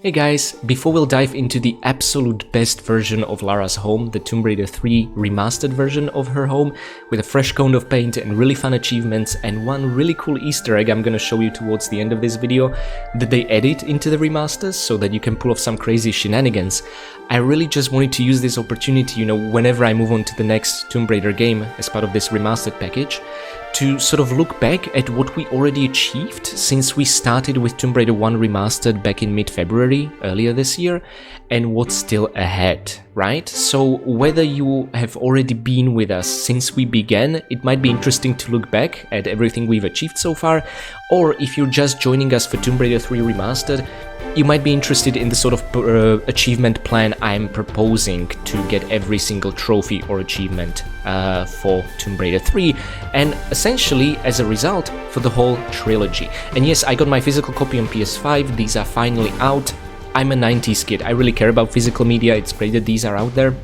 Hey guys, before we'll dive into the absolute best version of Lara's home, the Tomb Raider 3 remastered version of her home, with a fresh coat of paint and really fun achievements and one really cool Easter egg I'm gonna show you towards the end of this video that they edit into the remasters so that you can pull off some crazy shenanigans. I really just wanted to use this opportunity, whenever I move on to the next Tomb Raider game as part of this remastered package, to sort of look back at what we already achieved since we started with Tomb Raider 1 Remastered back in mid-February, earlier this year, and what's still ahead, right? So whether you have already been with us since we began, it might be interesting to look back at everything we've achieved so far, or if you're just joining us for Tomb Raider 3 Remastered, you might be interested in the sort of achievement plan I'm proposing to get every single trophy or achievement for Tomb Raider 3, and essentially, as a result, for the whole trilogy. And yes, I got my physical copy on PS5, these are finally out. I'm a 90s kid, I really care about physical media, it's great that these are out there.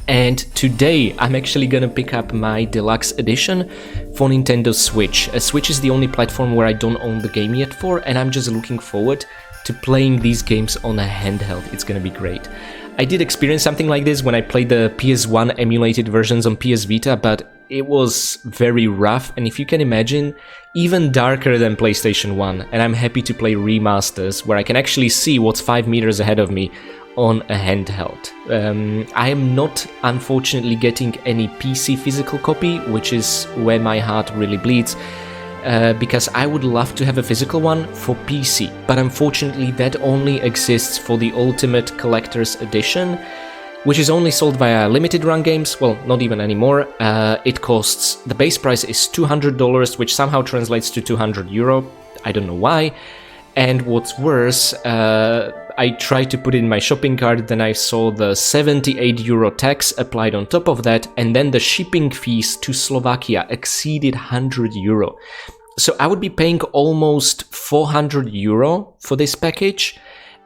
And today, I'm actually gonna pick up my deluxe edition for Nintendo Switch. Switch is the only platform where I don't own the game yet for, and I'm just looking forward to playing these games on a handheld. It's gonna be great. I did experience something like this when I played the PS1 emulated versions on PS Vita, but it was very rough, and if you can imagine, even darker than PlayStation 1, and I'm happy to play remasters where I can actually see what's 5 meters ahead of me on a handheld. I am not, unfortunately, getting any PC physical copy, which is where my heart really bleeds, because I would love to have a physical one for PC, but unfortunately that only exists for the Ultimate Collector's Edition, which is only sold via limited run games. Well, not even anymore. It costs, the base price is $200, which somehow translates to €200. I don't know why. And what's worse, I tried to put it in my shopping cart, then I saw the €78 tax applied on top of that, and then the shipping fees to Slovakia exceeded €100. So I would be paying almost €400 for this package,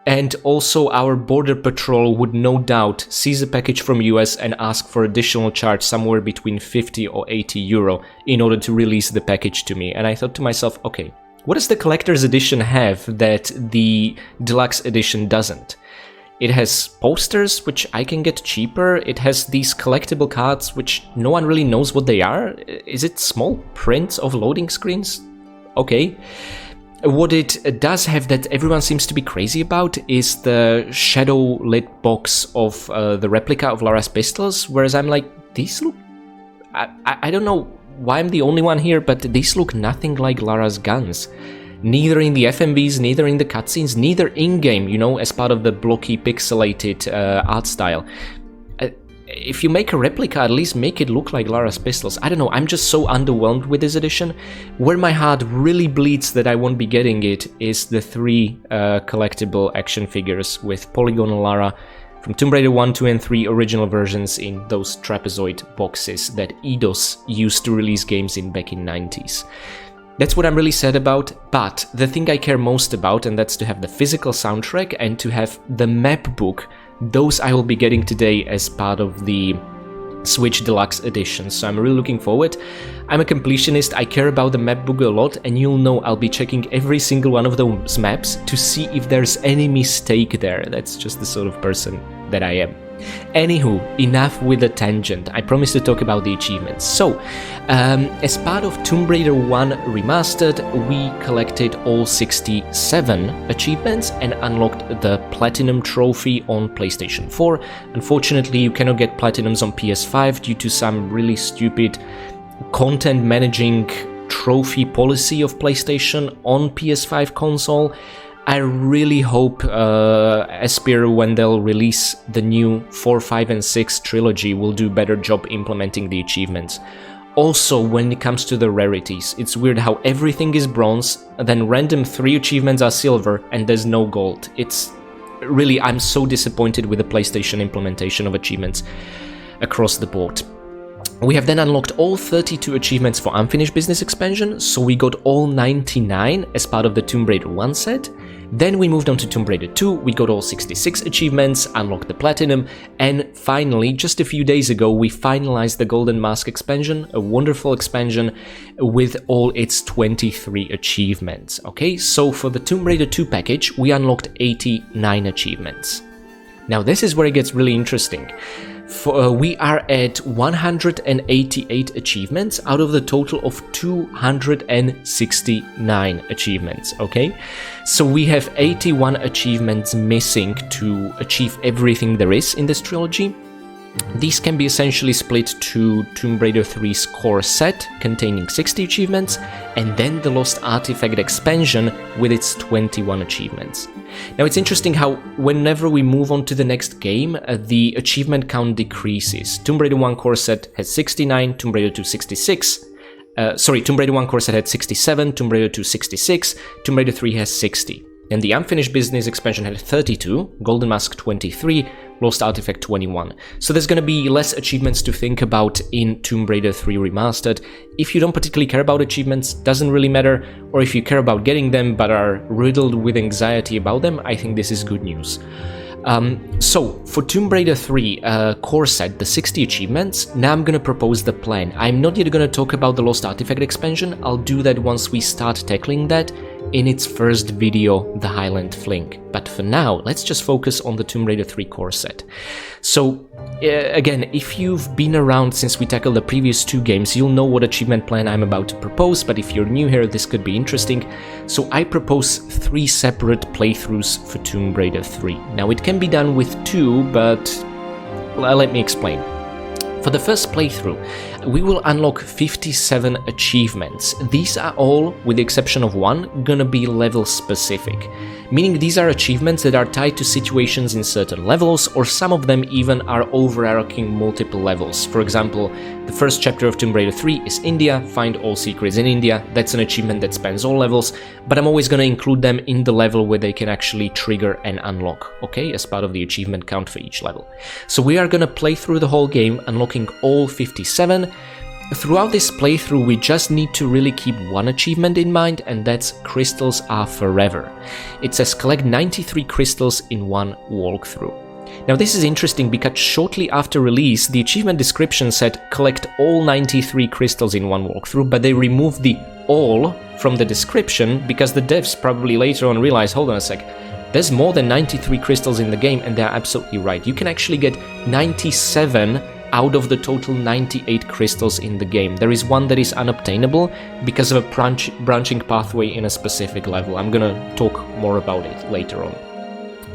and also our border patrol would no doubt seize a package from US and ask for additional charge somewhere between €50 or €80 in order to release the package to me. And I thought to myself, okay, what does the collector's edition have that the deluxe edition doesn't? It has posters, which I can get cheaper. It has these collectible cards, which no one really knows what they are. Is it small prints of loading screens? Okay. What it does have that everyone seems to be crazy about is the shadow lit box of the replica of Lara's pistols, whereas I'm like, these look... I don't know why I'm the only one here, but these look nothing like Lara's guns. Neither in the FMVs, neither in the cutscenes, neither in-game, as part of the blocky, pixelated art style. If you make a replica, at least make it look like Lara's pistols. I don't know, I'm just so underwhelmed with this edition. Where my heart really bleeds that I won't be getting it is the 3 collectible action figures with polygonal Lara from Tomb Raider 1, 2 and 3 original versions in those trapezoid boxes that Eidos used to release games in back in 90s. That's what I'm really sad about, but the thing I care most about, and that's to have the physical soundtrack and to have the map book, those I will be getting today as part of the Switch Deluxe Edition, so I'm really looking forward. I'm a completionist, I care about the map book a lot, and you'll know I'll be checking every single one of those maps to see if there's any mistake there. That's just the sort of person that I am. Anywho, enough with the tangent. I promised to talk about the achievements. So, as part of Tomb Raider 1 Remastered, we collected all 67 achievements and unlocked the Platinum Trophy on PlayStation 4. Unfortunately, you cannot get Platinums on PS5 due to some really stupid content managing trophy policy of PlayStation on PS5 console. I really hope Espir, when they'll release the new 4, 5 and 6 trilogy, will do a better job implementing the achievements. Also, when it comes to the rarities, it's weird how everything is bronze, then random 3 achievements are silver, and there's no gold. It's really, I'm so disappointed with the PlayStation implementation of achievements across the board. We have then unlocked all 32 achievements for Unfinished Business expansion, so we got all 99 as part of the Tomb Raider 1 set. Then we moved on to Tomb Raider 2, we got all 66 achievements, unlocked the Platinum, and finally, just a few days ago, we finalized the Golden Mask expansion, a wonderful expansion with all its 23 achievements, okay? So for the Tomb Raider 2 package, we unlocked 89 achievements. Now this is where it gets really interesting. We are at 188 achievements out of the total of 269 achievements, okay? So we have 81 achievements missing to achieve everything there is in this trilogy. These can be essentially split to Tomb Raider 3's core set, containing 60 achievements, and then the Lost Artifact expansion with its 21 achievements. Now it's interesting how whenever we move on to the next game, the achievement count decreases. Tomb Raider 1 core set has 69, Tomb Raider 2 66, Tomb Raider 1 core set had 67, Tomb Raider 2 66, Tomb Raider 3 has 60. And the Unfinished Business expansion had 32, Golden Mask 23, Lost Artifact 21. So there's gonna be less achievements to think about in Tomb Raider 3 Remastered. If you don't particularly care about achievements, doesn't really matter, or if you care about getting them but are riddled with anxiety about them, I think this is good news. So, for Tomb Raider 3 core set, the 60 achievements, now I'm gonna propose the plan. I'm not yet gonna talk about the Lost Artifact expansion, I'll do that once we start tackling that in its first video, the Highland Fling. But for now, let's just focus on the Tomb Raider 3 core set. So, again, if you've been around since we tackled the previous two games, you'll know what achievement plan I'm about to propose, but if you're new here, this could be interesting. So I propose 3 separate playthroughs for Tomb Raider 3. Now, it can be done with 2, but let me explain. For the first playthrough, we will unlock 57 achievements. These are all, with the exception of one, gonna be level specific. Meaning these are achievements that are tied to situations in certain levels, or some of them even are overarching multiple levels. For example, the first chapter of Tomb Raider 3 is India, find all secrets in India. That's an achievement that spans all levels, but I'm always gonna include them in the level where they can actually trigger and unlock, okay, as part of the achievement count for each level. So we are gonna play through the whole game, unlocking all 57. Throughout this playthrough, we just need to really keep one achievement in mind, and that's Crystals Are Forever. It says collect 93 crystals in one walkthrough. Now this is interesting because shortly after release, the achievement description said collect all 93 crystals in one walkthrough, but they removed the all from the description because the devs probably later on realized, hold on a sec, there's more than 93 crystals in the game, and they're absolutely right. You can actually get 97 out of the total 98 crystals in the game. There is one that is unobtainable because of a branching pathway in a specific level. I'm gonna talk more about it later on.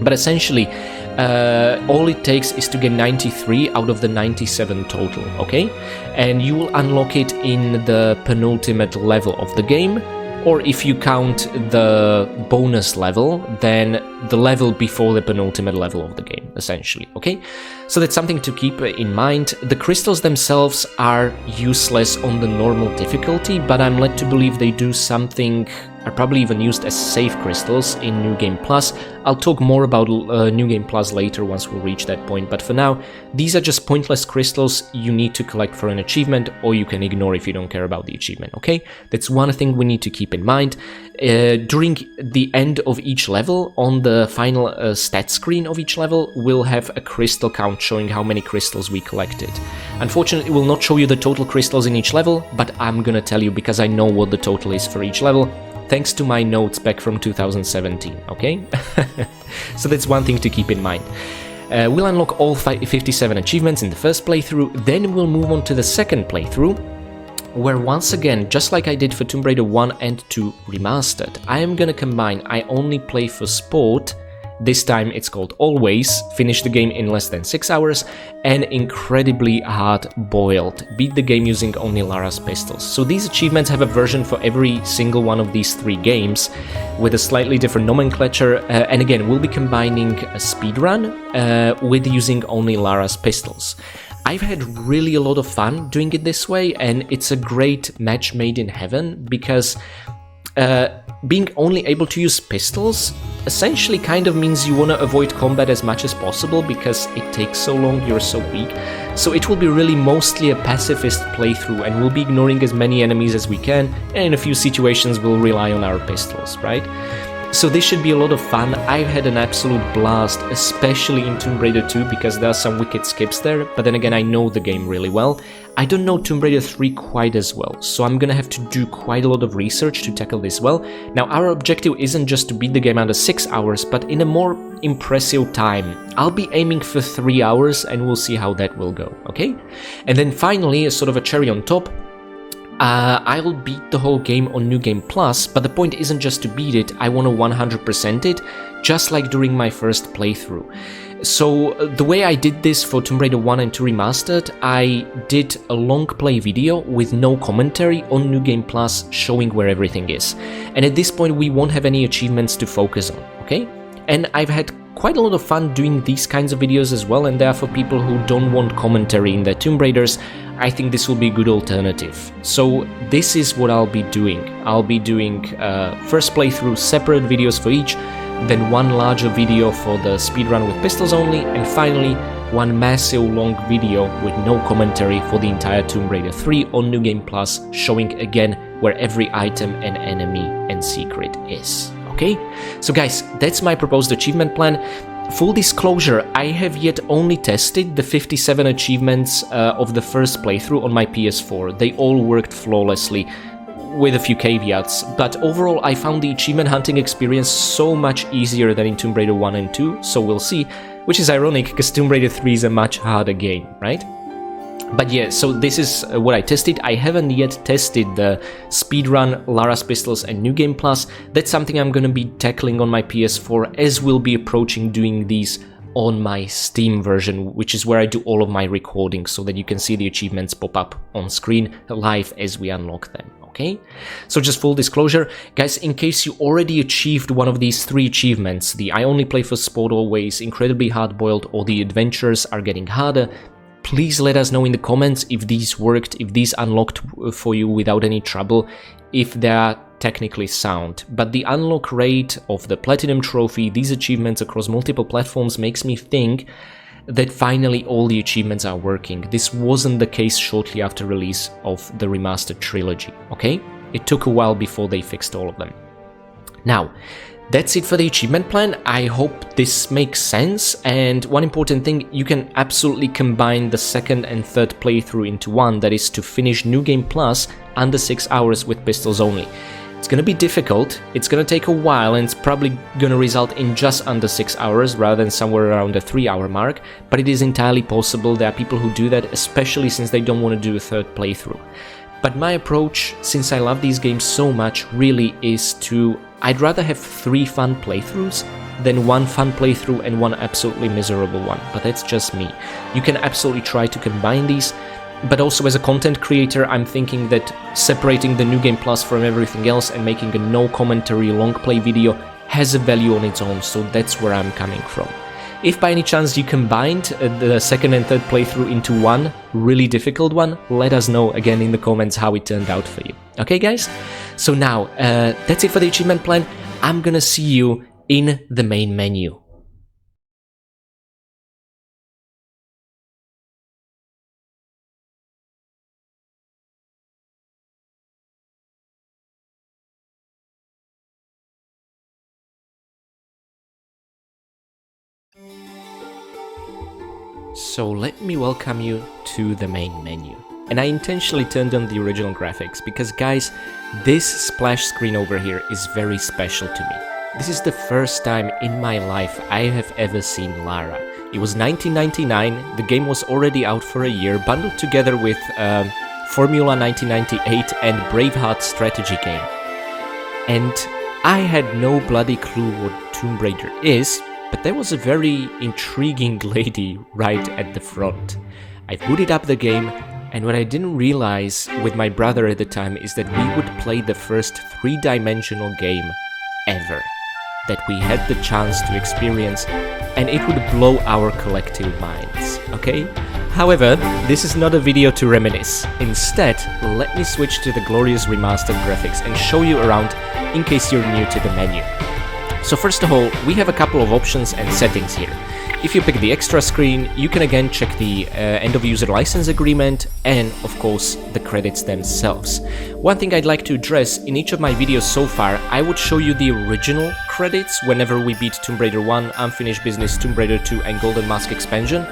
But essentially, all it takes is to get 93 out of the 97 total, okay? And you will unlock it in the penultimate level of the game, or if you count the bonus level, then the level before the penultimate level of the game, essentially, okay? So that's something to keep in mind. The crystals themselves are useless on the normal difficulty, but I'm led to believe they do something, are probably even used as save crystals in New Game Plus. I'll talk more about New Game Plus later once we reach that point, but for now, these are just pointless crystals you need to collect for an achievement, or you can ignore if you don't care about the achievement, okay? That's one thing we need to keep in mind. During the end of each level, on the final stat screen of each level, we'll have a crystal count showing how many crystals we collected. Unfortunately, it will not show you the total crystals in each level, but I'm gonna tell you because I know what the total is for each level, thanks to my notes back from 2017, okay? So that's one thing to keep in mind. We'll unlock all 57 achievements in the first playthrough, then we'll move on to the second playthrough, where once again, just like I did for Tomb Raider 1 and 2 Remastered, I am gonna combine I only play for sport, this time it's called Always, finish the game in less than 6 hours, and incredibly hard-boiled, beat the game using only Lara's pistols. So these achievements have a version for every single one of these 3 games, with a slightly different nomenclature, and again, we'll be combining a speedrun with using only Lara's pistols. I've had really a lot of fun doing it this way, and it's a great match made in heaven, because being only able to use pistols essentially kind of means you want to avoid combat as much as possible because it takes so long, you're so weak. So it will be really mostly a pacifist playthrough, and we'll be ignoring as many enemies as we can, and in a few situations we'll rely on our pistols, right? So this should be a lot of fun. I've had an absolute blast, especially in Tomb Raider 2, because there are some wicked skips there, but then again I know the game really well. I don't know Tomb Raider 3 quite as well, so I'm gonna have to do quite a lot of research to tackle this well. Now our objective isn't just to beat the game under 6 hours, but in a more impressive time. I'll be aiming for 3 hours and we'll see how that will go, okay? And then finally, a sort of a cherry on top, I'll beat the whole game on New Game Plus, but the point isn't just to beat it, I want to 100% it, just like during my first playthrough. So the way I did this for Tomb Raider 1 and 2 Remastered, I did a long play video with no commentary on New Game Plus showing where everything is. And at this point we won't have any achievements to focus on, okay? And I've had quite a lot of fun doing these kinds of videos as well, and therefore people who don't want commentary in their Tomb Raiders, I think this will be a good alternative. So this is what I'll be doing. I'll be doing first playthrough separate videos for each, then one larger video for the speedrun with pistols only, and finally one massive long video with no commentary for the entire Tomb Raider 3 on New Game Plus, showing again where every item and enemy and secret is. Okay? So guys, that's my proposed achievement plan. Full disclosure, I have yet only tested the 57 achievements of the first playthrough on my PS4. They all worked flawlessly, with a few caveats, but overall I found the achievement hunting experience so much easier than in Tomb Raider 1 and 2, so we'll see, which is ironic because Tomb Raider 3 is a much harder game, right? But yeah, so this is what I tested. I haven't yet tested the speedrun, Lara's Pistols and New Game Plus. That's something I'm gonna be tackling on my PS4 as we'll be approaching doing these on my Steam version, which is where I do all of my recording so that you can see the achievements pop up on screen live as we unlock them. Okay, so just full disclosure, guys, in case you already achieved one of these 3 achievements, the I only play for sport always, incredibly hard-boiled, or the adventures are getting harder, please let us know in the comments if these worked, if these unlocked for you without any trouble, if they are technically sound. But the unlock rate of the Platinum Trophy, these achievements across multiple platforms, makes me think that finally all the achievements are working. This wasn't the case shortly after release of the Remastered trilogy, okay? It took a while before they fixed all of them. Now, that's it for the achievement plan. I hope this makes sense, and one important thing, you can absolutely combine the second and third playthrough into one, that is to finish New Game Plus under 6 hours with pistols only. It's gonna be difficult, it's gonna take a while, and it's probably gonna result in just under 6 hours rather than somewhere around the 3-hour mark, but it is entirely possible. There are people who do that, especially since they don't want to do a third playthrough. But my approach, since I love these games so much, really is to, I'd rather have 3 fun playthroughs than 1 fun playthrough and 1 absolutely miserable one, but that's just me. You can absolutely try to combine these, but also as a content creator, I'm thinking that separating the New Game Plus from everything else and making a no commentary long play video has a value on its own, so that's where I'm coming from. If by any chance you combined the second and third playthrough into one really difficult one, let us know again in the comments how it turned out for you. Okay guys? So now, that's it for the achievement plan. I'm gonna see you in the main menu. So let me welcome you to the main menu. And I intentionally turned on the original graphics because guys, this splash screen over here is very special to me. This is the first time in my life I have ever seen Lara. It was 1999, the game was already out for a year, bundled together with Formula 1998 and Braveheart strategy game. And I had no bloody clue what Tomb Raider is, but there was a very intriguing lady right at the front. I booted up the game, and what I didn't realize with my brother at the time is that we would play the first 3-dimensional game ever that we had the chance to experience, and it would blow our collective minds, okay? However, this is not a video to reminisce. Instead, let me switch to the glorious remastered graphics and show you around in case you're new to the menu. So first of all, we have a couple of options and settings here. If you pick the extra screen, you can again check the end of user license agreement and of course the credits themselves. One thing I'd like to address, in each of my videos so far, I would show you the original credits whenever we beat Tomb Raider 1, Unfinished Business, Tomb Raider 2 and Golden Mask expansion.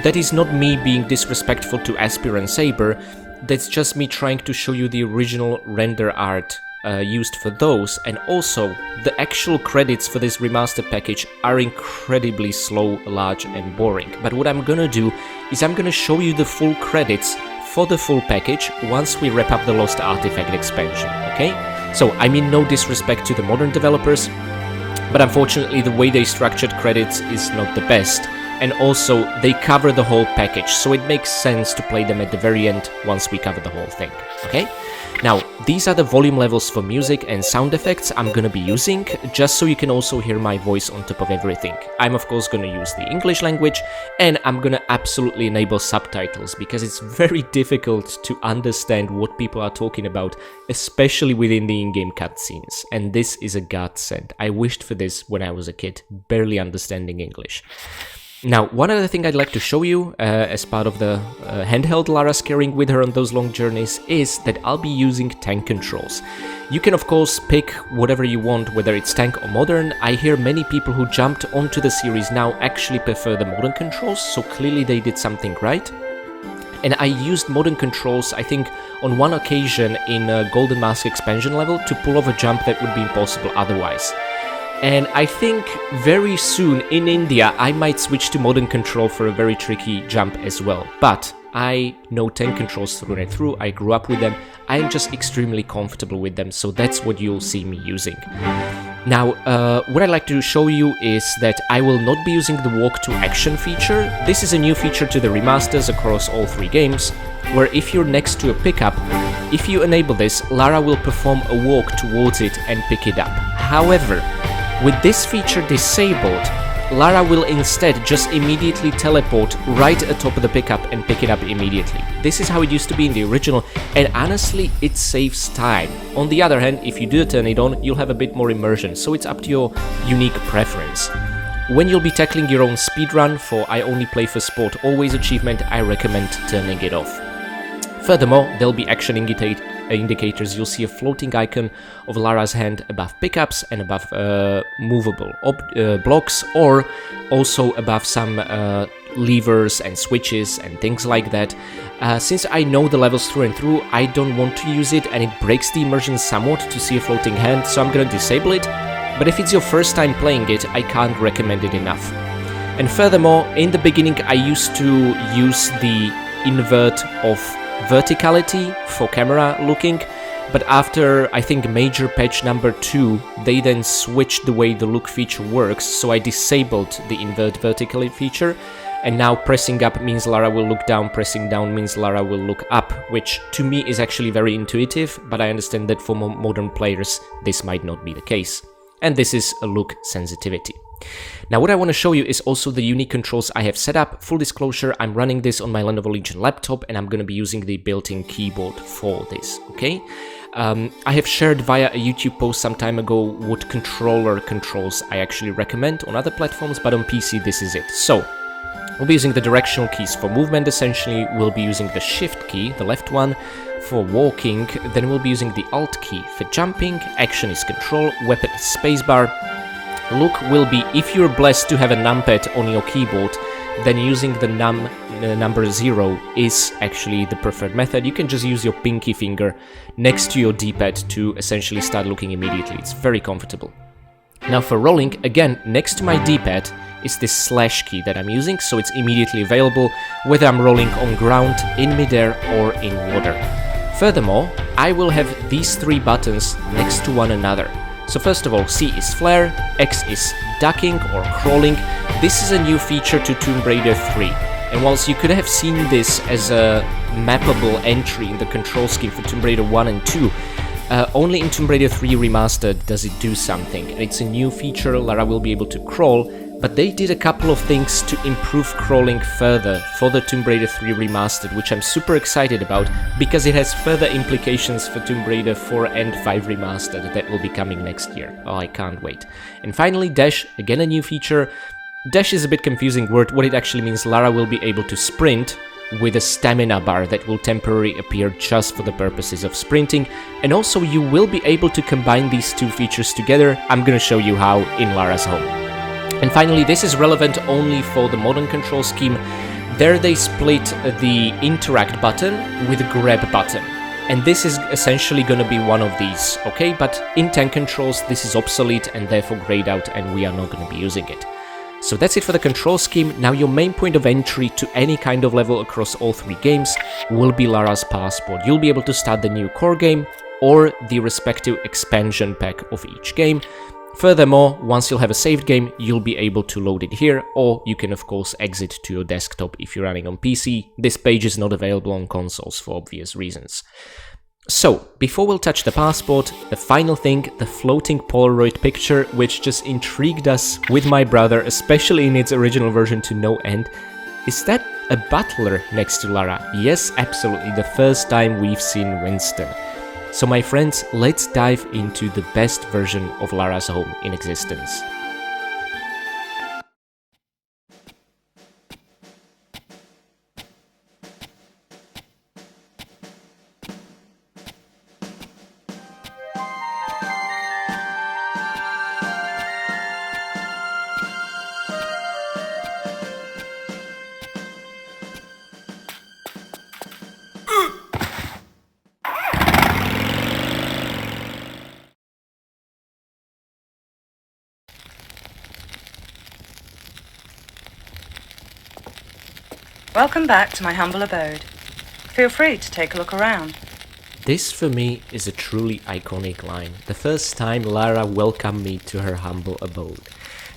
That is not me being disrespectful to Aspir and Saber, that's just me trying to show you the original render art used for those, and also the actual credits for this remastered package are incredibly slow, large and boring. But what I'm gonna do is I'm gonna show you the full credits for the full package once we wrap up the Lost Artifact expansion, okay? So I mean no disrespect to the modern developers, but unfortunately the way they structured credits is not the best, and also they cover the whole package, so it makes sense to play them at the very end once we cover the whole thing, okay? Now, these are the volume levels for music and sound effects I'm gonna be using, just so you can also hear my voice on top of everything. I'm of course gonna use the English language, and I'm gonna absolutely enable subtitles, because it's very difficult to understand what people are talking about, especially within the in-game cutscenes, and this is a godsend. I wished for this when I was a kid, barely understanding English. Now, one other thing I'd like to show you as part of the handheld Lara's carrying with her on those long journeys is that I'll be using tank controls. You can of course pick whatever you want, whether it's tank or modern. I hear many people who jumped onto the series now actually prefer the modern controls, so clearly they did something right. And I used modern controls, I think, on one occasion in a Golden Mask expansion level to pull off a jump that would be impossible otherwise. And I think very soon in India I might switch to modern control for a very tricky jump as well. But I know tank controls through and through, I grew up with them, I'm just extremely comfortable with them, so that's what you'll see me using. Now, what I'd like to show you is that I will not be using the walk to action feature. This is a new feature to the remasters across all 3 games, where if you're next to a pickup, if you enable this, Lara will perform a walk towards it and pick it up. However, with this feature disabled, Lara will instead just immediately teleport right atop of the pickup and pick it up immediately. This is how it used to be in the original, and honestly, it saves time. On the other hand, if you do turn it on, you'll have a bit more immersion, so it's up to your unique preference. When you'll be tackling your own speedrun for I Only Play for Sport Always achievement, I recommend turning it off. Furthermore, there'll be action indicators. You'll see a floating icon of Lara's hand above pickups and above movable blocks, or also above some levers and switches and things like that. Since I know the levels through and through, I don't want to use it, and it breaks the immersion somewhat to see a floating hand, so I'm gonna disable it. But if it's your first time playing it, I can't recommend it enough. And furthermore, in the beginning I used to use the invert of verticality for camera looking, but after I think major patch number 2, they then switched the way the look feature works, so I disabled the invert verticality feature, and now pressing up means Lara will look down, pressing down means Lara will look up, which to me is actually very intuitive, but I understand that for modern players this might not be the case. And this is a look sensitivity. Now what I want to show you is also the unique controls I have set up. Full disclosure, I'm running this on my Lenovo Legion laptop, and I'm going to be using the built-in keyboard for this, okay? I have shared via a YouTube post some time ago what controller controls I actually recommend on other platforms, but on PC this is it. So, we'll be using the directional keys for movement essentially, we'll be using the shift key, the left one, for walking, then we'll be using the alt key for jumping, action is control, weapon is spacebar. Look will be, if you're blessed to have a numpad on your keyboard, then using the number 0 is actually the preferred method. You can just use your pinky finger next to your D-pad to essentially start looking immediately. It's very comfortable. Now for rolling, again, next to my D-pad is this slash key that I'm using, so it's immediately available whether I'm rolling on ground, in midair or in water. Furthermore, I will have these 3 buttons next to one another. So first of all, C is flare, X is ducking or crawling. This is a new feature to Tomb Raider 3. And whilst you could have seen this as a mappable entry in the control scheme for Tomb Raider 1 and 2, only in Tomb Raider 3 Remastered does it do something. And it's a new feature, Lara will be able to crawl, but they did a couple of things to improve crawling further for the Tomb Raider 3 Remastered, which I'm super excited about, because it has further implications for Tomb Raider 4 and 5 Remastered that will be coming next year. Oh, I can't wait. And finally, dash, again a new feature. Dash is a bit confusing word. What it actually means, Lara will be able to sprint with a stamina bar that will temporarily appear just for the purposes of sprinting, and also you will be able to combine these two features together. I'm gonna show you how in Lara's home. And finally, this is relevant only for the modern control scheme. There they split the interact button with the grab button. And this is essentially gonna be one of these, okay? But in tank controls, this is obsolete and therefore grayed out, and we are not gonna be using it. So that's it for the control scheme. Now your main point of entry to any kind of level across all three games will be Lara's passport. You'll be able to start the new core game or the respective expansion pack of each game. Furthermore, once you'll have a saved game, you'll be able to load it here, or you can of course exit to your desktop if you're running on PC. This page is not available on consoles for obvious reasons. So, before we'll touch the passport, the final thing, the floating Polaroid picture, which just intrigued us with my brother, especially in its original version to no end. Is that a butler next to Lara? Yes, absolutely, the first time we've seen Winston. So my friends, let's dive into the best version of Lara's home in existence. Welcome back to my humble abode. Feel free to take a look around. This for me is a truly iconic line. The first time Lara welcomed me to her humble abode.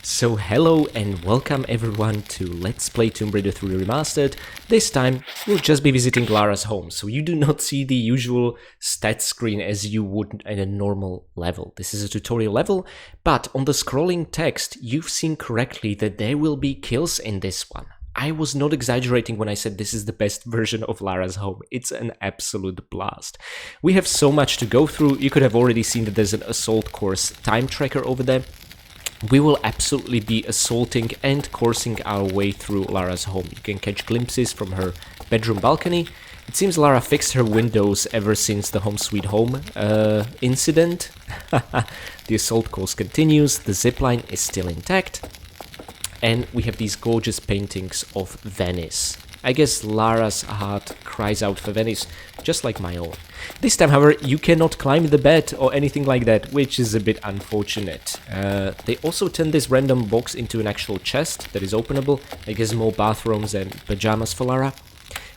So hello and welcome everyone to Let's Play Tomb Raider 3 Remastered. This time we'll just be visiting Lara's home, so you do not see the usual stats screen as you would in a normal level. This is a tutorial level, but on the scrolling text you've seen correctly that there will be kills in this one. I was not exaggerating when I said this is the best version of Lara's home. It's an absolute blast. We have so much to go through. You could have already seen that there's an assault course time tracker over there. We will absolutely be assaulting and coursing our way through Lara's home. You can catch glimpses from her bedroom balcony. It seems Lara fixed her windows ever since the Home Sweet Home incident. The assault course continues. The zipline is still intact. And we have these gorgeous paintings of Venice. I guess Lara's heart cries out for Venice, just like my own. This time, however, you cannot climb the bed or anything like that, which is a bit unfortunate. They also turned this random box into an actual chest that is openable. I guess more bathrooms and pajamas for Lara.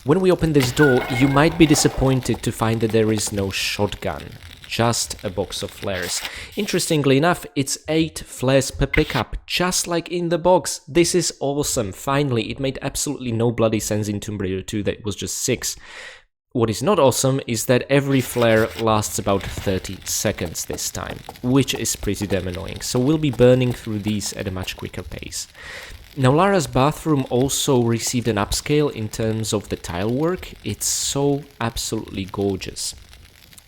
When we open this door, you might be disappointed to find that there is no shotgun. Just a box of flares. Interestingly enough, it's 8 flares per pickup, just like in the box. This is awesome. Finally, it made absolutely no bloody sense in Tomb Raider 2 that it was just 6. What is not awesome is that every flare lasts about 30 seconds this time, which is pretty damn annoying. So we'll be burning through these at a much quicker pace. Now Lara's bathroom also received an upscale in terms of the tile work. It's so absolutely gorgeous.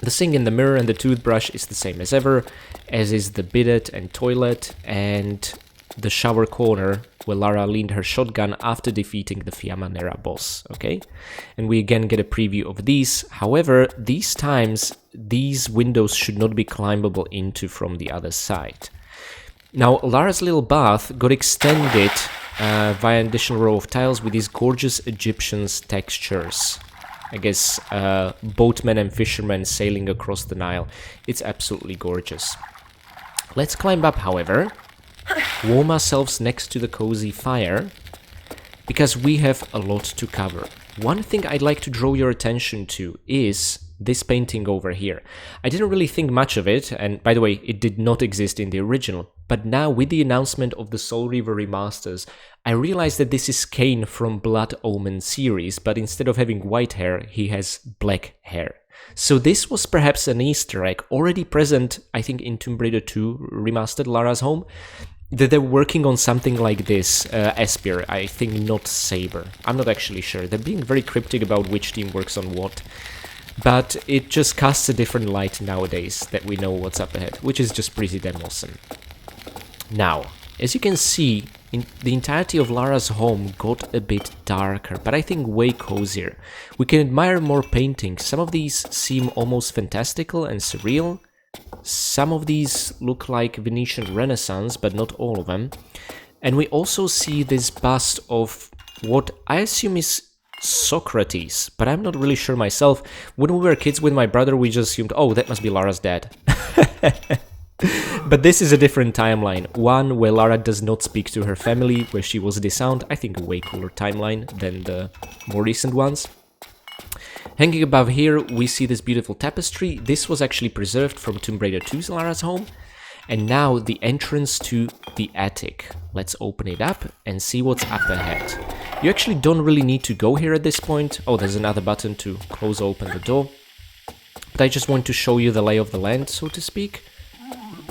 The sink and the mirror and the toothbrush is the same as ever, as is the bidet and toilet, and the shower corner where Lara leaned her shotgun after defeating the Fiamma Nera boss, okay? And we again get a preview of these. However, these times, these windows should not be climbable into from the other side. Now, Lara's little bath got extended via an additional row of tiles with these gorgeous Egyptian textures. I guess boatmen and fishermen sailing across the Nile. It's absolutely gorgeous. Let's climb up, however, warm ourselves next to the cozy fire, because we have a lot to cover. One thing I'd like to draw your attention to is this painting over here. I didn't really think much of it, and by the way, it did not exist in the original, but now with the announcement of the Soul Reaver remasters, I realized that this is Cain from Blood Omen series, but instead of having white hair, he has black hair. So this was perhaps an Easter egg already present, I think, in Tomb Raider 2 Remastered Lara's home, that they're working on something like this, Esper, I think not Saber. I'm not actually sure. They're being very cryptic about which team works on what. But it just casts a different light nowadays that we know what's up ahead, which is just pretty damn awesome. Now, as you can see, the entirety of Lara's home got a bit darker, but I think way cozier. We can admire more paintings. Some of these seem almost fantastical and surreal. Some of these look like Venetian Renaissance, but not all of them. And we also see this bust of what I assume is Socrates, but I'm not really sure myself. When we were kids with my brother, we just assumed, oh, that must be Lara's dad. But this is a different timeline. One where Lara does not speak to her family, where she was disowned. I think a way cooler timeline than the more recent ones. Hanging above here, we see this beautiful tapestry. This was actually preserved from Tomb Raider 2's Lara's home. And now the entrance to the attic. Let's open it up and see what's up ahead. You actually don't really need to go here at this point. Oh, there's another button to close open the door. But I just want to show you the lay of the land, so to speak.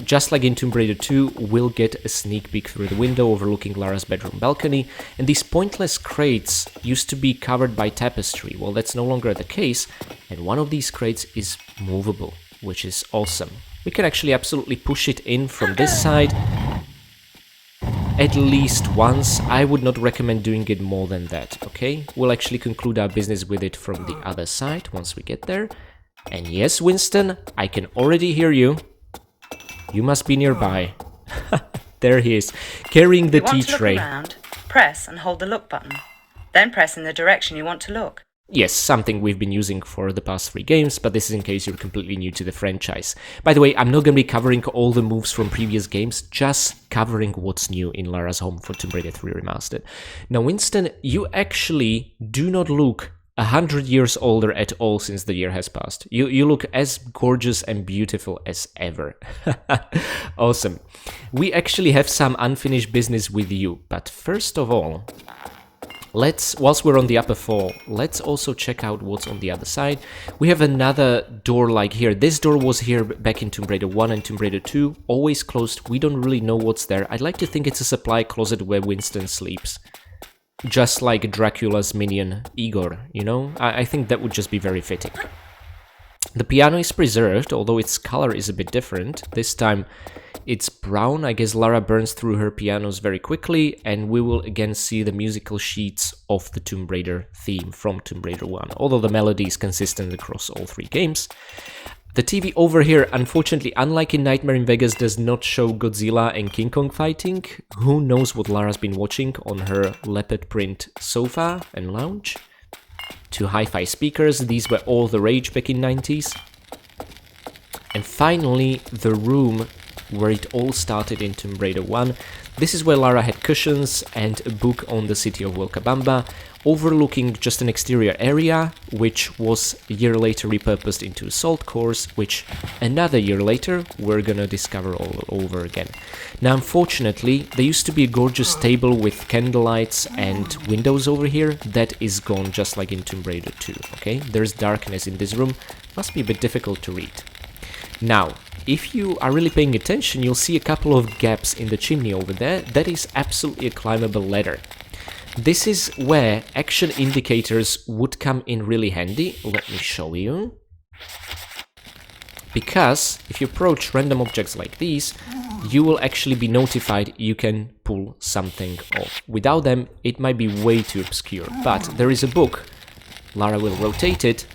Just like in Tomb Raider 2, we'll get a sneak peek through the window overlooking Lara's bedroom balcony, and these pointless crates used to be covered by tapestry. Well, that's no longer the case, and one of these crates is movable, which is awesome. We can actually absolutely push it in from this side at least once. I would not recommend doing it more than that, okay? We'll actually conclude our business with it from the other side once we get there. And yes, Winston, I can already hear you. You must be nearby. There he is, carrying the tea tray. Around, press and hold the look button. Then press in the direction you want to look. Yes, something we've been using for the past 3 games, but this is in case you're completely new to the franchise. By the way, I'm not going to be covering all the moves from previous games, just covering what's new in Lara's home for Tomb Raider 3 Remastered. Now, Winston, you actually do not look 100 years older at all since the year has passed. You look as gorgeous and beautiful as ever. Awesome. We actually have some unfinished business with you, but first of all, whilst we're on the upper floor, let's also check out what's on the other side. We have another door like here. This door was here back in Tomb Raider 1 and Tomb Raider 2, always closed. We don't really know what's there. I'd like to think it's a supply closet where Winston sleeps. Just like Dracula's minion, Igor, you know? I think that would just be very fitting. The piano is preserved, although its color is a bit different. This time it's brown. I guess Lara burns through her pianos very quickly, and we will again see the musical sheets of the Tomb Raider theme from Tomb Raider 1, although the melody is consistent across all 3 games. The TV over here, unfortunately, unlike in Nightmare in Vegas, does not show Godzilla and King Kong fighting. Who knows what Lara's been watching on her leopard print sofa and lounge? 2 hi-fi speakers, these were all the rage back in 90s. And finally, the room where it all started in Tomb Raider 1. This is where Lara had cushions and a book on the city of Vilcabamba, overlooking just an exterior area, which was a year later repurposed into a salt course, which another year later we're gonna discover all over again. Now, unfortunately, there used to be a gorgeous table with candlelights and windows over here. That is gone, just like in Tomb Raider 2, okay? There's darkness in this room, must be a bit difficult to read. Now, if you are really paying attention, you'll see a couple of gaps in the chimney over there. That is absolutely a climbable ladder. This is where action indicators would come in really handy. Let me show you. Because if you approach random objects like these, you will actually be notified you can pull something off. Without them, it might be way too obscure. But there is a book. Lara will rotate it,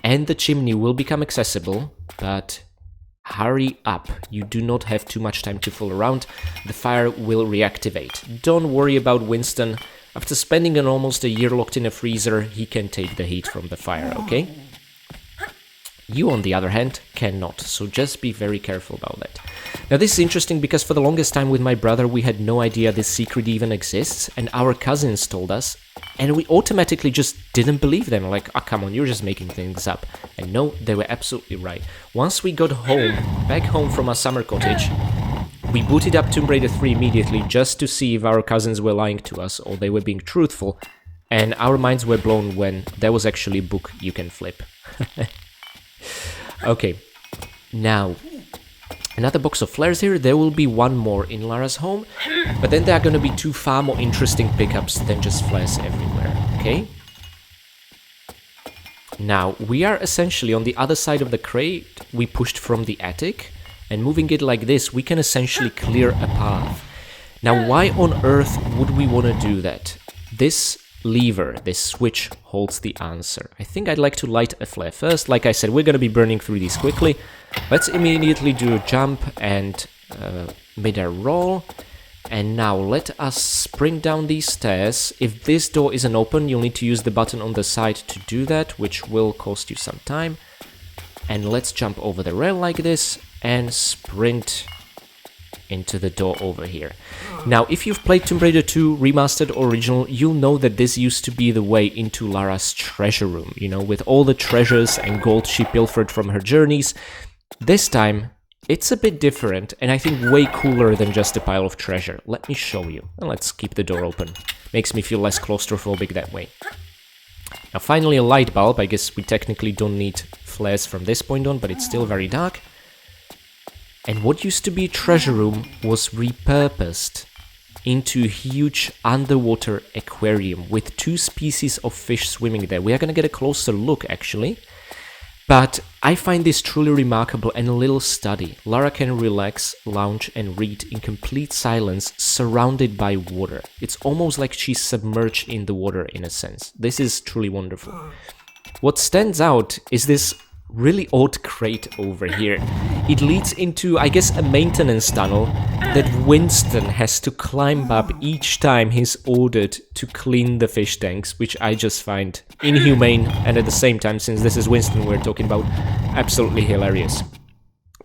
and the chimney will become accessible, but hurry up, you do not have too much time to fool around, the fire will reactivate. Don't worry about Winston, after spending almost a year locked in a freezer, he can take the heat from the fire, okay? You, on the other hand, cannot, so just be very careful about that. Now this is interesting because for the longest time with my brother we had no idea this secret even exists, and our cousins told us, and we automatically just didn't believe them, like, oh come on, you're just making things up. And no, they were absolutely right. Once we got home, back home from our summer cottage, we booted up Tomb Raider 3 immediately just to see if our cousins were lying to us or they were being truthful, and our minds were blown when there was actually a book you can flip. Okay, now, another box of flares here. There will be one more in Lara's home, but then there are going to be 2 far more interesting pickups than just flares everywhere, okay? Now, we are essentially on the other side of the crate we pushed from the attic, and moving it like this, we can essentially clear a path. Now, why on earth would we want to do that? This lever, this switch, holds the answer. I think I'd like to light a flare first. Like I said, we're going to be burning through these quickly. Let's immediately do a jump and mid-air roll. And now let us sprint down these stairs. If this door isn't open, you'll need to use the button on the side to do that, which will cost you some time. And let's jump over the rail like this and sprint into the door over here. Now, if you've played Tomb Raider 2 Remastered or Original, you'll know that this used to be the way into Lara's treasure room, you know, with all the treasures and gold she pilfered from her journeys. This time, it's a bit different, and I think way cooler than just a pile of treasure. Let me show you. And let's keep the door open. Makes me feel less claustrophobic that way. Now, finally, a light bulb. I guess we technically don't need flares from this point on, but it's still very dark. And what used to be a treasure room was repurposed into a huge underwater aquarium with 2 species of fish swimming there. We are going to get a closer look, actually. But I find this truly remarkable and a little study. Lara can relax, lounge and read in complete silence, surrounded by water. It's almost like she's submerged in the water in a sense. This is truly wonderful. What stands out is this really odd crate over here. It leads into, I guess, a maintenance tunnel that Winston has to climb up each time he's ordered to clean the fish tanks, which I just find inhumane, and at the same time, since this is Winston we're talking about, absolutely hilarious.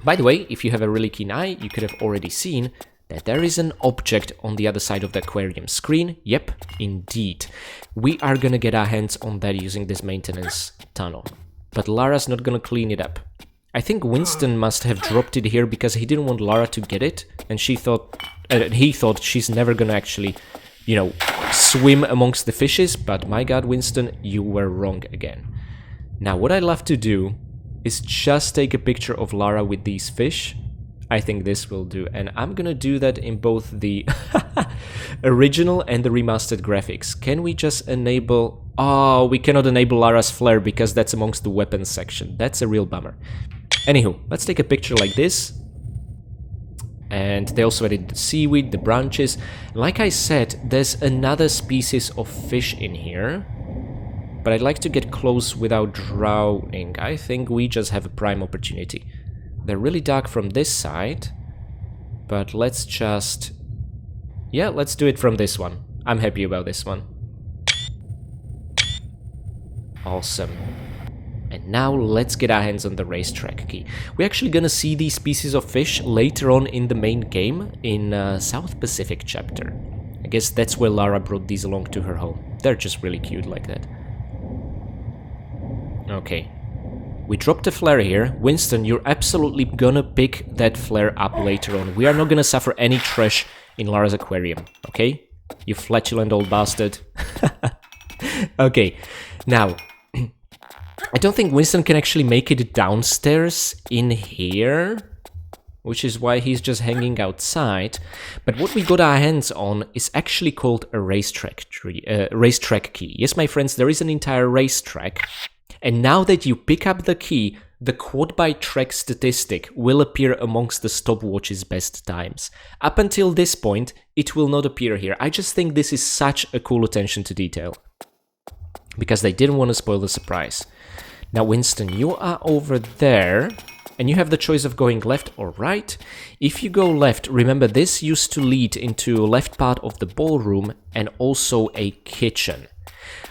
By the way, if you have a really keen eye, you could have already seen that there is an object on the other side of the aquarium screen. Yep, indeed. We are gonna get our hands on that using this maintenance tunnel. But Lara's not gonna clean it up. I think Winston must have dropped it here because he didn't want Lara to get it, and he thought she's never gonna actually, you know, swim amongst the fishes, but my god, Winston, you were wrong again. Now, what I'd love to do is just take a picture of Lara with these fish. I think this will do, and I'm gonna do that in both the original and the remastered graphics. Can we just enable... Oh, we cannot enable Lara's flare because that's amongst the weapons section. That's a real bummer. Anywho, let's take a picture like this. And they also added the seaweed, the branches. Like I said, there's another species of fish in here. But I'd like to get close without drowning. I think we just have a prime opportunity. They're really dark from this side. But let's just... Yeah, let's do it from this one. I'm happy about this one. Awesome. And now let's get our hands on the racetrack key. We're actually gonna see these species of fish later on in the main game in South Pacific chapter. I guess that's where Lara brought these along to her home. They're just really cute like that. Okay. We dropped a flare here. Winston, you're absolutely gonna pick that flare up later on. We are not gonna suffer any trash in Lara's aquarium, okay? You flatulent old bastard. Okay, now... I don't think Winston can actually make it downstairs in here, which is why he's just hanging outside. But what we got our hands on is actually called a racetrack key. Yes, my friends, there is an entire racetrack. And now that you pick up the key, the quad by track statistic will appear amongst the stopwatch's best times. Up until this point, it will not appear here. I just think this is such a cool attention to detail. Because they didn't want to spoil the surprise. Now, Winston, you are over there, and you have the choice of going left or right. If you go left, remember this used to lead into left part of the ballroom and also a kitchen.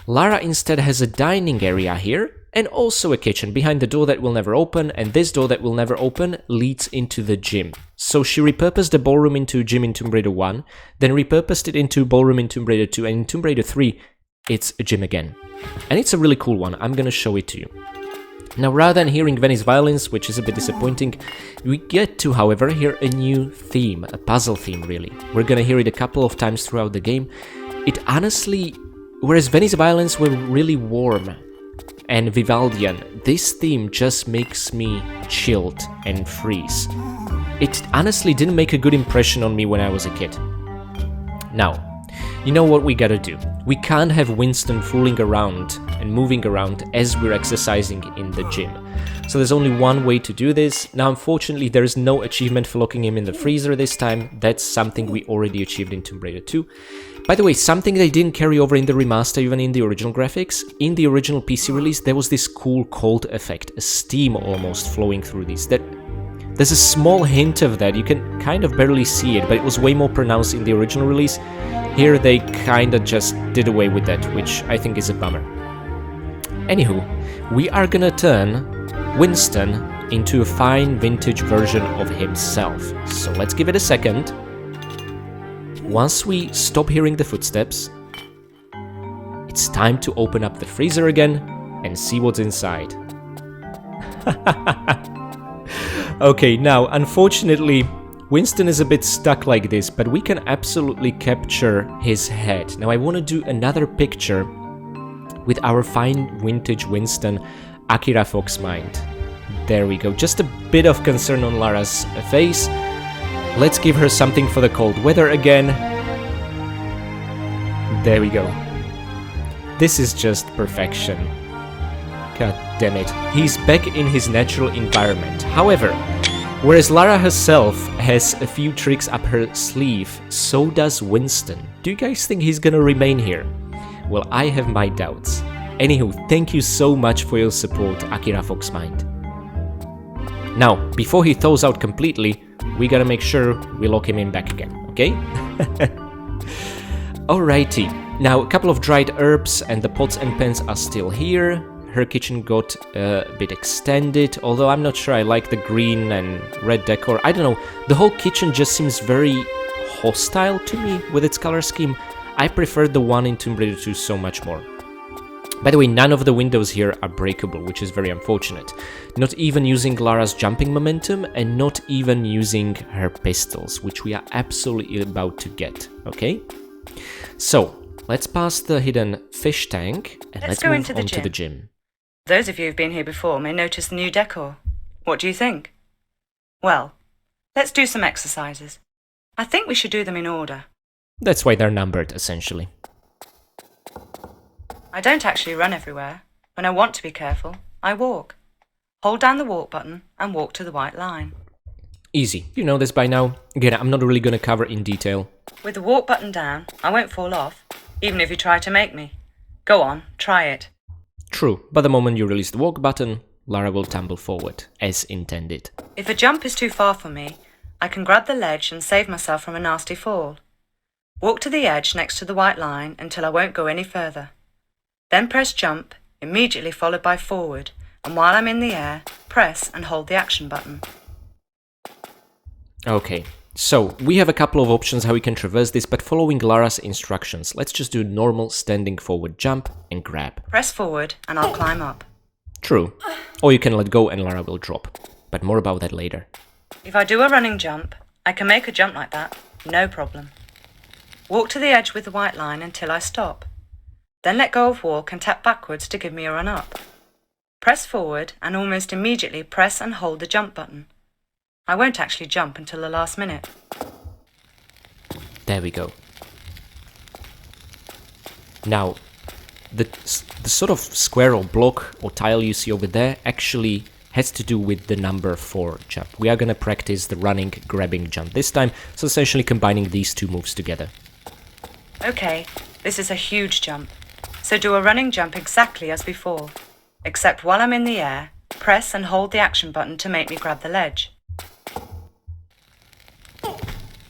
Lara instead has a dining area here and also a kitchen behind the door that will never open, and this door that will never open leads into the gym. So she repurposed the ballroom into gym in Tomb Raider 1, then repurposed it into ballroom in Tomb Raider 2, and in Tomb Raider 3, it's a gym again. And it's a really cool one. I'm gonna show it to you. Now, rather than hearing Venny's violins, which is a bit disappointing, we get to, however, hear a new theme, a puzzle theme, really. We're gonna hear it a couple of times throughout the game. It honestly, whereas Venny's violins were really warm and Vivaldian, this theme just makes me chilled and freeze. It honestly didn't make a good impression on me when I was a kid. Now, You know what we gotta do? We can't have Winston fooling around and moving around as we're exercising in the gym. So there's only one way to do this. Now, unfortunately, there is no achievement for locking him in the freezer this time. That's something we already achieved in Tomb Raider 2. By the way, something they didn't carry over in the remaster, even in the original graphics. In the original PC release, there was this cool cold effect, a steam almost flowing through these. There's a small hint of that, you can kind of barely see it, but it was way more pronounced in the original release. Here they kinda just did away with that, which I think is a bummer. Anywho, we are gonna turn Winston into a fine vintage version of himself. So let's give it a second. Once we stop hearing the footsteps, it's time to open up the freezer again and see what's inside. Okay, now, unfortunately, Winston is a bit stuck like this, but we can absolutely capture his head. Now, I want to do another picture with our fine vintage Winston, Akira Fox mind. There we go. Just a bit of concern on Lara's face. Let's give her something for the cold weather again. There we go. This is just perfection. God damn it. He's back in his natural environment. However, whereas Lara herself has a few tricks up her sleeve, so does Winston. Do you guys think he's gonna remain here? Well, I have my doubts. Anywho, thank you so much for your support, Akira Foxmind. Now, before he thaws out completely, we gotta make sure we lock him in back again, okay? Alrighty. Now, a couple of dried herbs and the pots and pans are still here. Her kitchen got a bit extended, although I'm not sure I like the green and red decor. I don't know, the whole kitchen just seems very hostile to me with its color scheme. I prefer the one in Tomb Raider 2 so much more. By the way, none of the windows here are breakable, which is very unfortunate. Not even using Lara's jumping momentum, and not even using her pistols, which we are absolutely about to get, okay? So, let's pass the hidden fish tank, and let's move on to the gym. Those of you who've been here before may notice the new decor. What do you think? Well, let's do some exercises. I think we should do them in order. That's why they're numbered, essentially. I don't actually run everywhere. When I want to be careful, I walk. Hold down the walk button and walk to the white line. Easy. You know this by now. Again, I'm not really going to cover in detail. With the walk button down, I won't fall off, even if you try to make me. Go on, try it. True, but the moment you release the walk button, Lara will tumble forward, as intended. If a jump is too far for me, I can grab the ledge and save myself from a nasty fall. Walk to the edge next to the white line until I won't go any further. Then press jump, immediately followed by forward, and while I'm in the air, press and hold the action button. Okay, so we have a couple of options how we can traverse this, but following Lara's instructions, let's just do normal standing forward jump and grab. Press forward and I'll climb up. True. Or you can let go and Lara will drop, but more about that later. If I do a running jump, I can make a jump like that, no problem. Walk to the edge with the white line until I stop. Then let go of walk and tap backwards to give me a run up. Press forward and almost immediately press and hold the jump button. I won't actually jump until the last minute. There we go. Now, the sort of square or block or tile you see over there actually has to do with the number 4 jump. We are gonna practice the running, grabbing jump this time, so essentially combining these two moves together. Okay, this is a huge jump. So do a running jump exactly as before, except while I'm in the air, press and hold the action button to make me grab the ledge.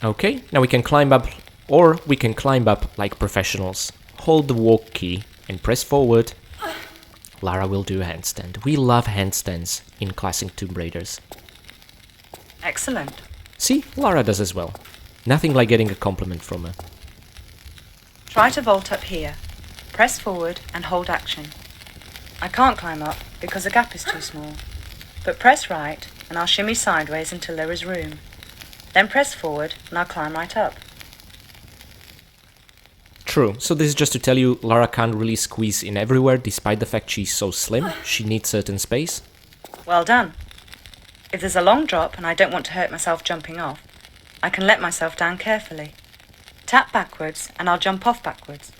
Okay, now we can climb up, or we can climb up like professionals. Hold the walk key and press forward. Lara will do a handstand. We love handstands in classic Tomb Raiders. Excellent. See, Lara does as well. Nothing like getting a compliment from her. Try to vault up here. Press forward and hold action. I can't climb up because the gap is too small. But press right and I'll shimmy sideways until there is room. Then press forward and I'll climb right up. True, so this is just to tell you Lara can't really squeeze in everywhere despite the fact she's so slim. She needs certain space. Well done. If there's a long drop and I don't want to hurt myself jumping off, I can let myself down carefully. Tap backwards and I'll jump off backwards.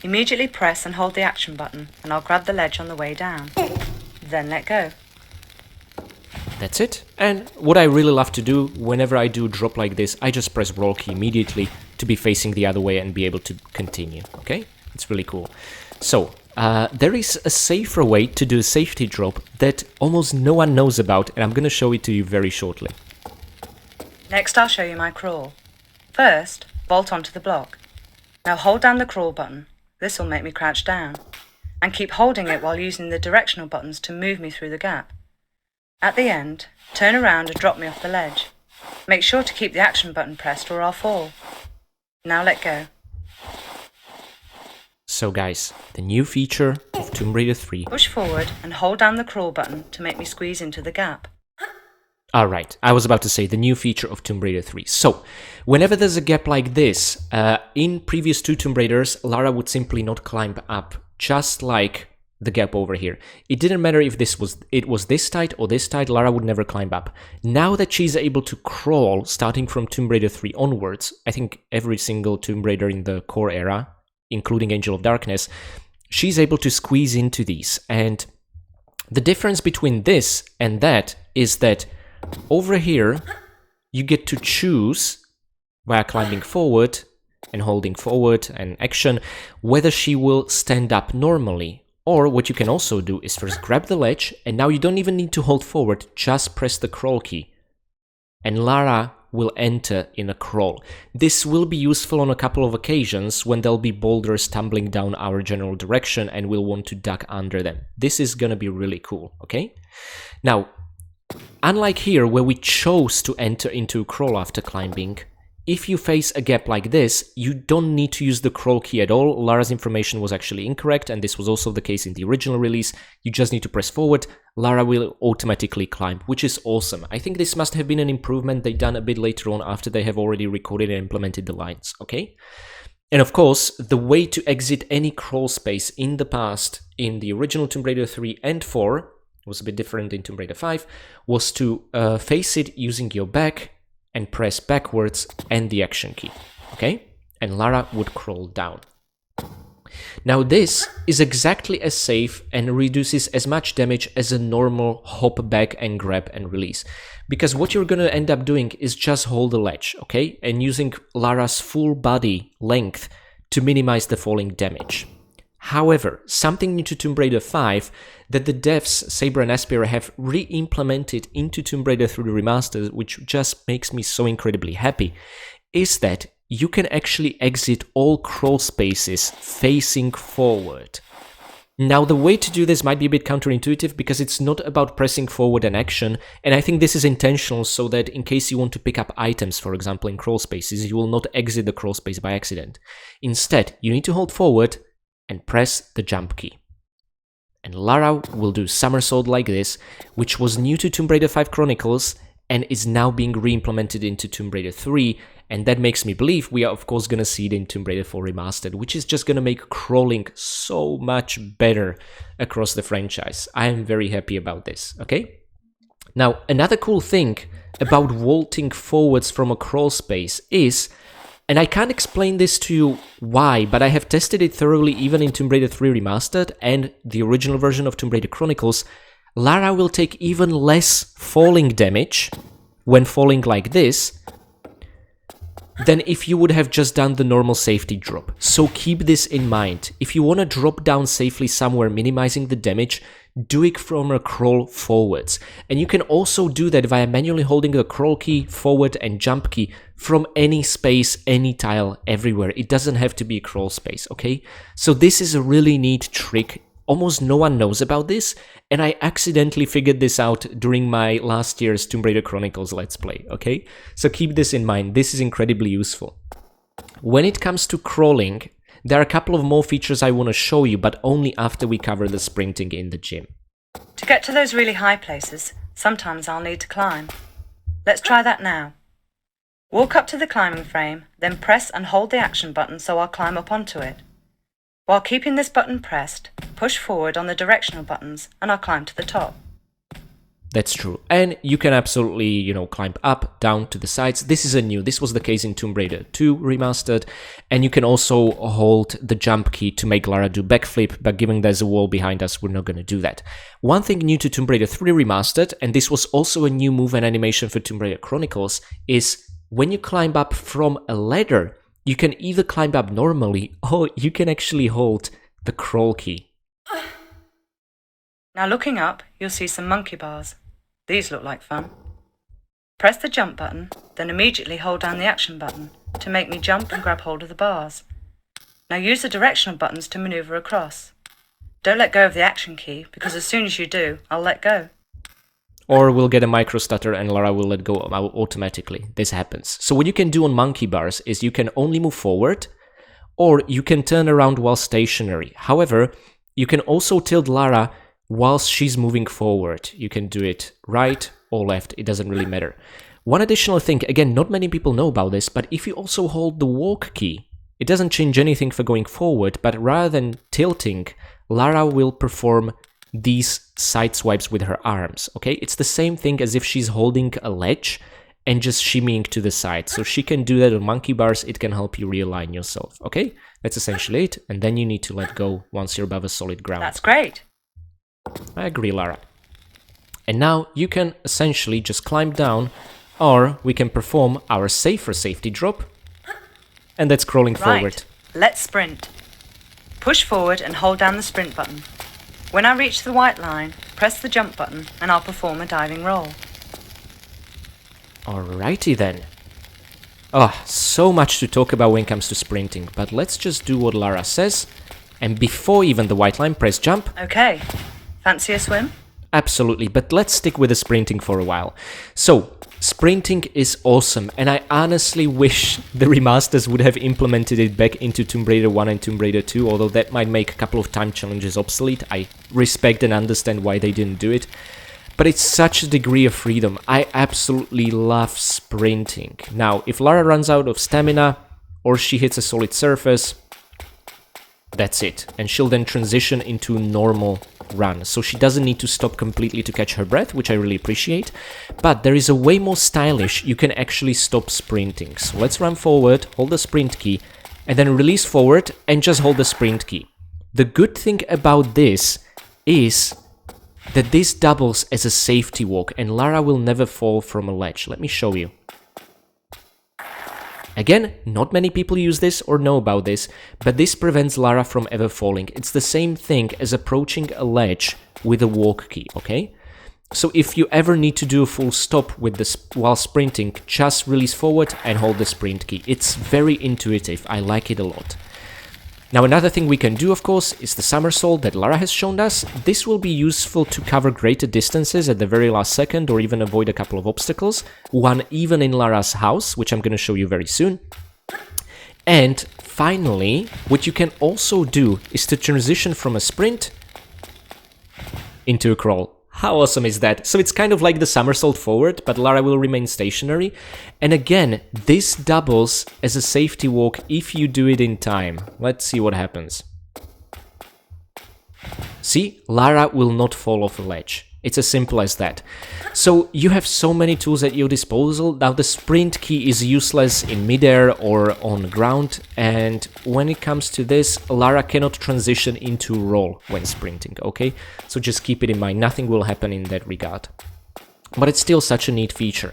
Immediately press and hold the action button and I'll grab the ledge on the way down. Then let go. That's it. And what I really love to do whenever I do a drop like this, I just press roll key immediately to be facing the other way and be able to continue, okay? It's really cool. So, there is a safer way to do a safety drop that almost no one knows about, and I'm gonna show it to you very shortly. Next I'll show you my crawl. First, bolt onto the block. Now hold down the crawl button. This will make me crouch down. And keep holding it while using the directional buttons to move me through the gap. At the end, turn around and drop me off the ledge. Make sure to keep the action button pressed or I'll fall. Now let go. So guys, the new feature of Tomb Raider 3. Push forward and hold down the crawl button to make me squeeze into the gap. Alright, I was about to say the new feature of Tomb Raider 3. So, whenever there's a gap like this, in previous two Tomb Raiders, Lara would simply not climb up, just like the gap over here. It didn't matter if it was this tight or this tight, Lara would never climb up. Now that she's able to crawl, starting from Tomb Raider 3 onwards, I think every single Tomb Raider in the core era, including Angel of Darkness, she's able to squeeze into these. And the difference between this and that is that over here, you get to choose, while climbing forward and holding forward and action, whether she will stand up normally. Or what you can also do is first grab the ledge, and now you don't even need to hold forward, just press the crawl key. And Lara will enter in a crawl. This will be useful on a couple of occasions when there'll be boulders tumbling down our general direction and we'll want to duck under them. This is gonna be really cool, okay? Now, unlike here, where we chose to enter into a crawl after climbing, if you face a gap like this, you don't need to use the crawl key at all. Lara's information was actually incorrect, and this was also the case in the original release. You just need to press forward. Lara will automatically climb, which is awesome. I think this must have been an improvement they done a bit later on after they have already recorded and implemented the lines, okay? And of course, the way to exit any crawl space in the past, in the original Tomb Raider 3 and 4, was a bit different in Tomb Raider 5, was to face it using your back and press backwards and the action key, okay? And Lara would crawl down. Now this is exactly as safe and reduces as much damage as a normal hop back and grab and release. Because what you're gonna end up doing is just hold the ledge, okay? And using Lara's full body length to minimize the falling damage. However, something new to Tomb Raider 5 that the devs, Saber and Aspira, have re-implemented into Tomb Raider 3 Remastered, which just makes me so incredibly happy, is that you can actually exit all crawl spaces facing forward. Now, the way to do this might be a bit counterintuitive because it's not about pressing forward and action, and I think this is intentional so that in case you want to pick up items, for example, in crawl spaces, you will not exit the crawl space by accident. Instead, you need to hold forward and press the jump key. And Lara will do somersault like this, which was new to Tomb Raider 5 Chronicles and is now being re-implemented into Tomb Raider 3, and that makes me believe we are of course gonna see it in Tomb Raider 4 Remastered, which is just gonna make crawling so much better across the franchise. I am very happy about this, okay? Now, another cool thing about vaulting forwards from a crawl space is, and I can't explain this to you why, but I have tested it thoroughly even in Tomb Raider 3 Remastered and the original version of Tomb Raider Chronicles, Lara will take even less falling damage when falling like this than if you would have just done the normal safety drop. So keep this in mind. If you want to drop down safely somewhere, minimizing the damage, do it from a crawl forwards. And you can also do that via manually holding the crawl key, forward and jump key from any space, any tile, everywhere. It doesn't have to be a crawl space, okay? So this is a really neat trick. Almost no one knows about this, and I accidentally figured this out during my last year's Tomb Raider Chronicles Let's Play, okay? So keep this in mind, this is incredibly useful. When it comes to crawling, there are a couple of more features I want to show you, but only after we cover the sprinting in the gym. To get to those really high places, sometimes I'll need to climb. Let's try that now. Walk up to the climbing frame, then press and hold the action button so I'll climb up onto it. While keeping this button pressed, push forward on the directional buttons and I'll climb to the top. That's true. And you can absolutely, you know, climb up, down to the sides. This is a new, this was the case in Tomb Raider 2 Remastered. And you can also hold the jump key to make Lara do backflip, but given there's a wall behind us, we're not going to do that. One thing new to Tomb Raider 3 Remastered, and this was also a new move and animation for Tomb Raider Chronicles, is when you climb up from a ladder, you can either climb up normally, or you can actually hold the crawl key. Now looking up, you'll see some monkey bars. These look like fun. Press the jump button, then immediately hold down the action button to make me jump and grab hold of the bars. Now use the directional buttons to maneuver across. Don't let go of the action key, because as soon as you do, I'll let go. Or we'll get a micro stutter and Lara will let go automatically. This happens. So what you can do on monkey bars is you can only move forward, or you can turn around while stationary. However, you can also tilt Lara whilst she's moving forward. You can do it right or left, it doesn't really matter. One additional thing, again, not many people know about this, but if you also hold the walk key, it doesn't change anything for going forward, but rather than tilting, Lara will perform these side swipes with her arms, okay? It's the same thing as if she's holding a ledge and just shimmying to the side. So she can do that on monkey bars, it can help you realign yourself, okay? That's essentially it, and then you need to let go once you're above a solid ground. That's great. I agree, Lara. And now you can essentially just climb down, or we can perform our safer safety drop, and that's crawling forward. Let's sprint. Push forward and hold down the sprint button. When I reach the white line, press the jump button and I'll perform a diving roll. Alrighty then. Oh, so much to talk about when it comes to sprinting, but let's just do what Lara says, and before even the white line, press jump. Okay. Fancy a swim? Absolutely, but let's stick with the sprinting for a while. So, sprinting is awesome, and I honestly wish the remasters would have implemented it back into Tomb Raider 1 and Tomb Raider 2, although that might make a couple of time challenges obsolete. I respect and understand why they didn't do it, but it's such a degree of freedom. I absolutely love sprinting. Now, if Lara runs out of stamina, or she hits a solid surface, that's it, and she'll then transition into normal run, so she doesn't need to stop completely to catch her breath, which I really appreciate. But there is a way more stylish, you can actually stop sprinting. So let's run forward, hold the sprint key, and then release forward and just hold the sprint key. The good thing about this is that this doubles as a safety walk, and Lara will never fall from a ledge. Let me show you. Again, not many people use this or know about this, but this prevents Lara from ever falling. It's the same thing as approaching a ledge with a walk key, okay? So if you ever need to do a full stop with this while sprinting, just release forward and hold the sprint key. It's very intuitive, I like it a lot. Now another thing we can do, of course, is the somersault that Lara has shown us. This will be useful to cover greater distances at the very last second or even avoid a couple of obstacles. One even in Lara's house, which I'm going to show you very soon. And finally, what you can also do is to transition from a sprint into a crawl. How awesome is that? So it's kind of like the somersault forward, but Lara will remain stationary. And again, this doubles as a safety walk if you do it in time. Let's see what happens. See, Lara will not fall off a ledge. It's as simple as that. So you have so many tools at your disposal. Now the sprint key is useless in midair or on ground, and when it comes to this, Lara cannot transition into roll when sprinting, okay? So just keep it in mind, nothing will happen in that regard. But it's still such a neat feature.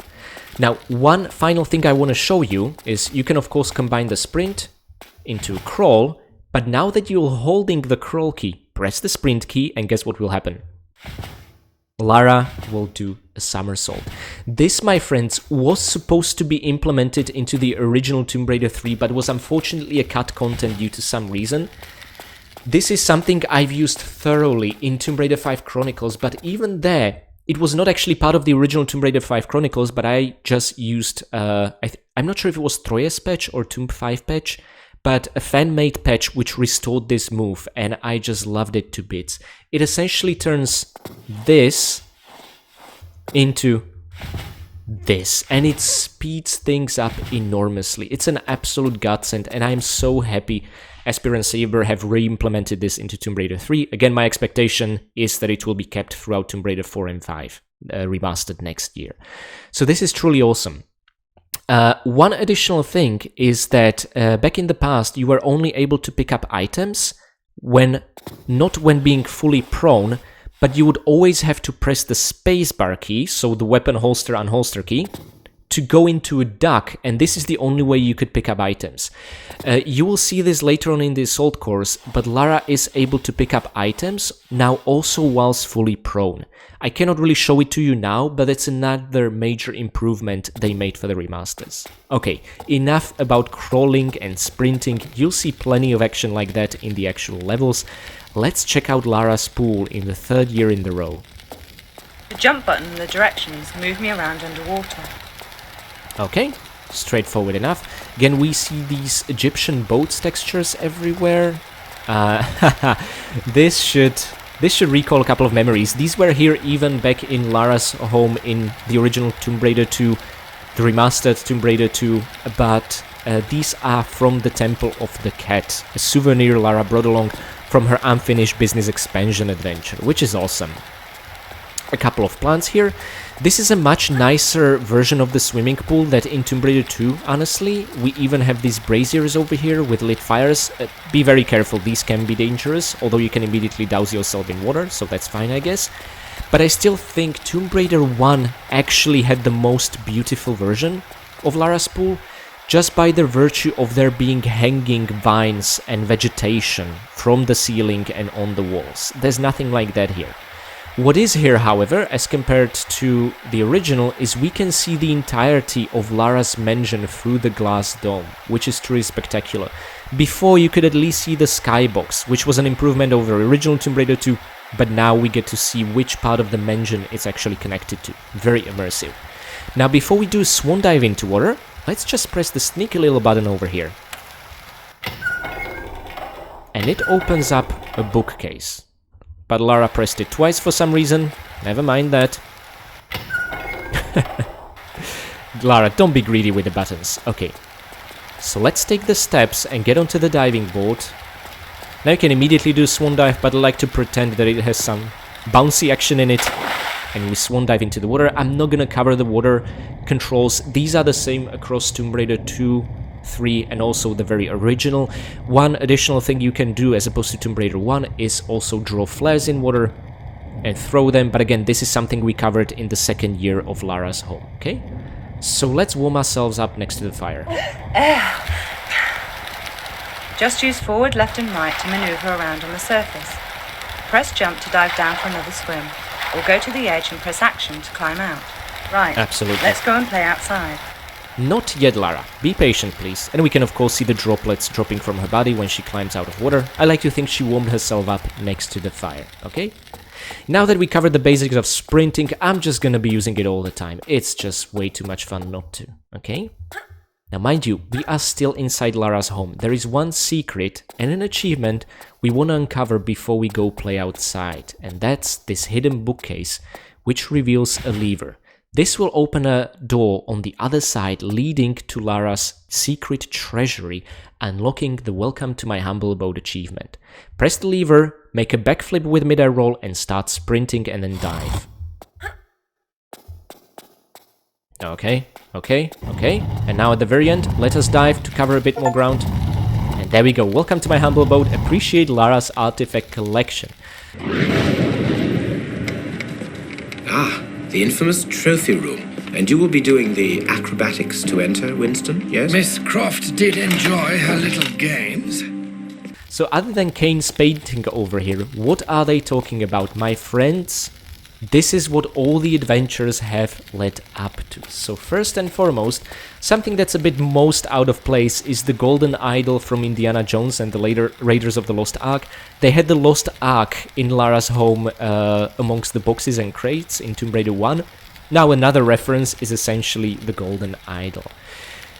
Now, one final thing I want to show you is you can of course combine the sprint into crawl, but now that you're holding the crawl key, press the sprint key and guess what will happen? Lara will do a somersault. This, my friends, was supposed to be implemented into the original Tomb Raider 3, but was unfortunately a cut content due to some reason. This is something I've used thoroughly in Tomb Raider 5 Chronicles, but even there, it was not actually part of the original Tomb Raider 5 Chronicles, but I just used, I'm not sure if it was Troyes patch or Tomb 5 patch, but a fan-made patch which restored this move, and I just loved it to bits. It essentially turns this into this, and it speeds things up enormously. It's an absolute godsend, and I'm so happy Esper and Saber have re-implemented this into Tomb Raider 3. Again, my expectation is that it will be kept throughout Tomb Raider 4 and 5. remastered next year. So this is truly awesome. One additional thing is that back in the past you were only able to pick up items not when being fully prone, but you would always have to press the spacebar key, so the weapon holster unholster key, to go into a duck, and this is the only way you could pick up items. You will see this later on in the Assault course, but Lara is able to pick up items now also whilst fully prone. I cannot really show it to you now, but it's another major improvement they made for the remasters. Okay, enough about crawling and sprinting, you'll see plenty of action like that in the actual levels. Let's check out Lara's pool in the 3rd year in a row. The jump button and the directions move me around underwater. Okay, straightforward enough. Again, we see these Egyptian boats textures everywhere. This should recall a couple of memories. These were here even back in Lara's home in the original Tomb Raider 2, the remastered Tomb Raider 2, but these are from the Temple of the Cat, a souvenir Lara brought along from her unfinished business expansion adventure, which is awesome. A couple of plants here. This is a much nicer version of the swimming pool that in Tomb Raider 2, honestly. We even have these braziers over here with lit fires. Be very careful, these can be dangerous, although you can immediately douse yourself in water, so that's fine, I guess. But I still think Tomb Raider 1 actually had the most beautiful version of Lara's pool, just by the virtue of there being hanging vines and vegetation from the ceiling and on the walls. There's nothing like that here. What is here, however, as compared to the original, is we can see the entirety of Lara's mansion through the glass dome, which is truly spectacular. Before, you could at least see the skybox, which was an improvement over original Tomb Raider 2, but now we get to see which part of the mansion it's actually connected to. Very immersive. Now, before we do swan dive into water, let's just press the sneaky little button over here. And it opens up a bookcase. But Lara pressed it twice for some reason. Never mind that. Lara, don't be greedy with the buttons. Okay. So let's take the steps and get onto the diving board. Now you can immediately do swan dive, but I like to pretend that it has some bouncy action in it. And we swan dive into the water. I'm not gonna cover the water controls. These are the same across Tomb Raider 2, 3 and also the very original. One additional thing you can do as opposed to Tomb Raider 1 is also draw flares in water and throw them, but again, this is something we covered in the 2nd year of Lara's home, okay? So let's warm ourselves up next to the fire. Just use forward, left and right to maneuver around on the surface. Press jump to dive down for another swim, or go to the edge and press action to climb out. Right, absolutely. Let's go and play outside. Not yet, Lara. Be patient, please. And we can of course see the droplets dropping from her body when she climbs out of water. I like to think she warmed herself up next to the fire, okay? Now that we covered the basics of sprinting, I'm just gonna be using it all the time. It's just way too much fun not to, okay? Now mind you, we are still inside Lara's home. There is one secret and an achievement we want to uncover before we go play outside. And that's this hidden bookcase, which reveals a lever. This will open a door on the other side leading to Lara's secret treasury, unlocking the Welcome to My Humble Abode achievement. Press the lever, make a backflip with mid-air roll and start sprinting and then dive. Okay. And now at the very end, let us dive to cover a bit more ground. And there we go. Welcome to my humble abode. Appreciate Lara's artifact collection. Ah, the infamous trophy room. And you will be doing the acrobatics to enter, Winston, yes? Miss Croft did enjoy her little games. So other than Kane's painting over here, what are they talking about? My friends, this is what all the adventures have led up to. So first and foremost, something that's a bit most out of place is the golden idol from Indiana Jones and the later Raiders of the Lost Ark. They had the Lost Ark in Lara's home amongst the boxes and crates in Tomb Raider 1. Now another reference is essentially the golden idol.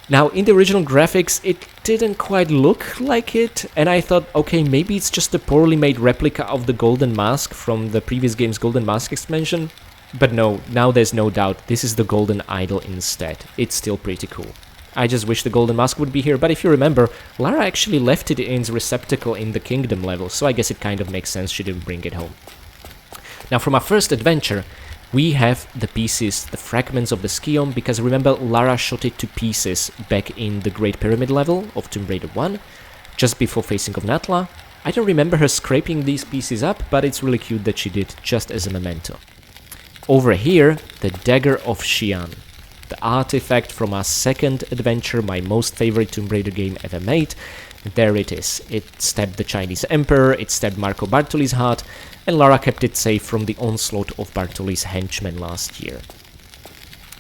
Now in the original graphics it didn't quite look like it, and I thought, okay, maybe it's just a poorly made replica of the golden mask from the previous game's Golden Mask expansion. But no, now there's no doubt, this is the golden idol instead. It's still pretty cool. I just wish the golden mask would be here, but if you remember, Lara actually left it in its receptacle in the kingdom level, so I guess it kind of makes sense she didn't bring it home. Now from our first adventure, we have the pieces, the fragments of the Skion, because remember, Lara shot it to pieces back in the Great Pyramid level of Tomb Raider 1, just before facing off Natla. I don't remember her scraping these pieces up, but it's really cute that she did, just as a memento. Over here, the Dagger of Xi'an, the artifact from our second adventure, my most favorite Tomb Raider game ever made. There it is. It stabbed the Chinese Emperor, it stabbed Marco Bartoli's heart, and Lara kept it safe from the onslaught of Bartoli's henchmen last year.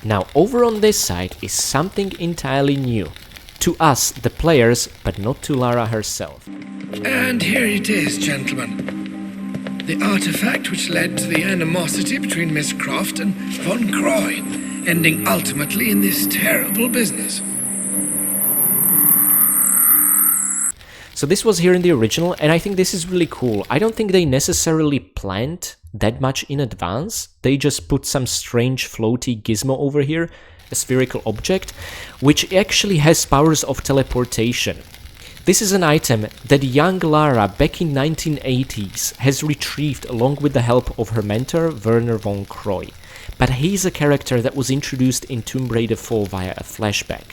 Now, over on this side is something entirely new. To us, the players, but not to Lara herself. And here it is, gentlemen. The artifact which led to the animosity between Miss Croft and Von Croy, ending ultimately in this terrible business. So this was here in the original, and I think this is really cool. I don't think they necessarily planned that much in advance. They just put some strange floaty gizmo over here, a spherical object, which actually has powers of teleportation. This is an item that young Lara back in 1980s has retrieved along with the help of her mentor Werner von Croy. But he's a character that was introduced in Tomb Raider 4 via a flashback.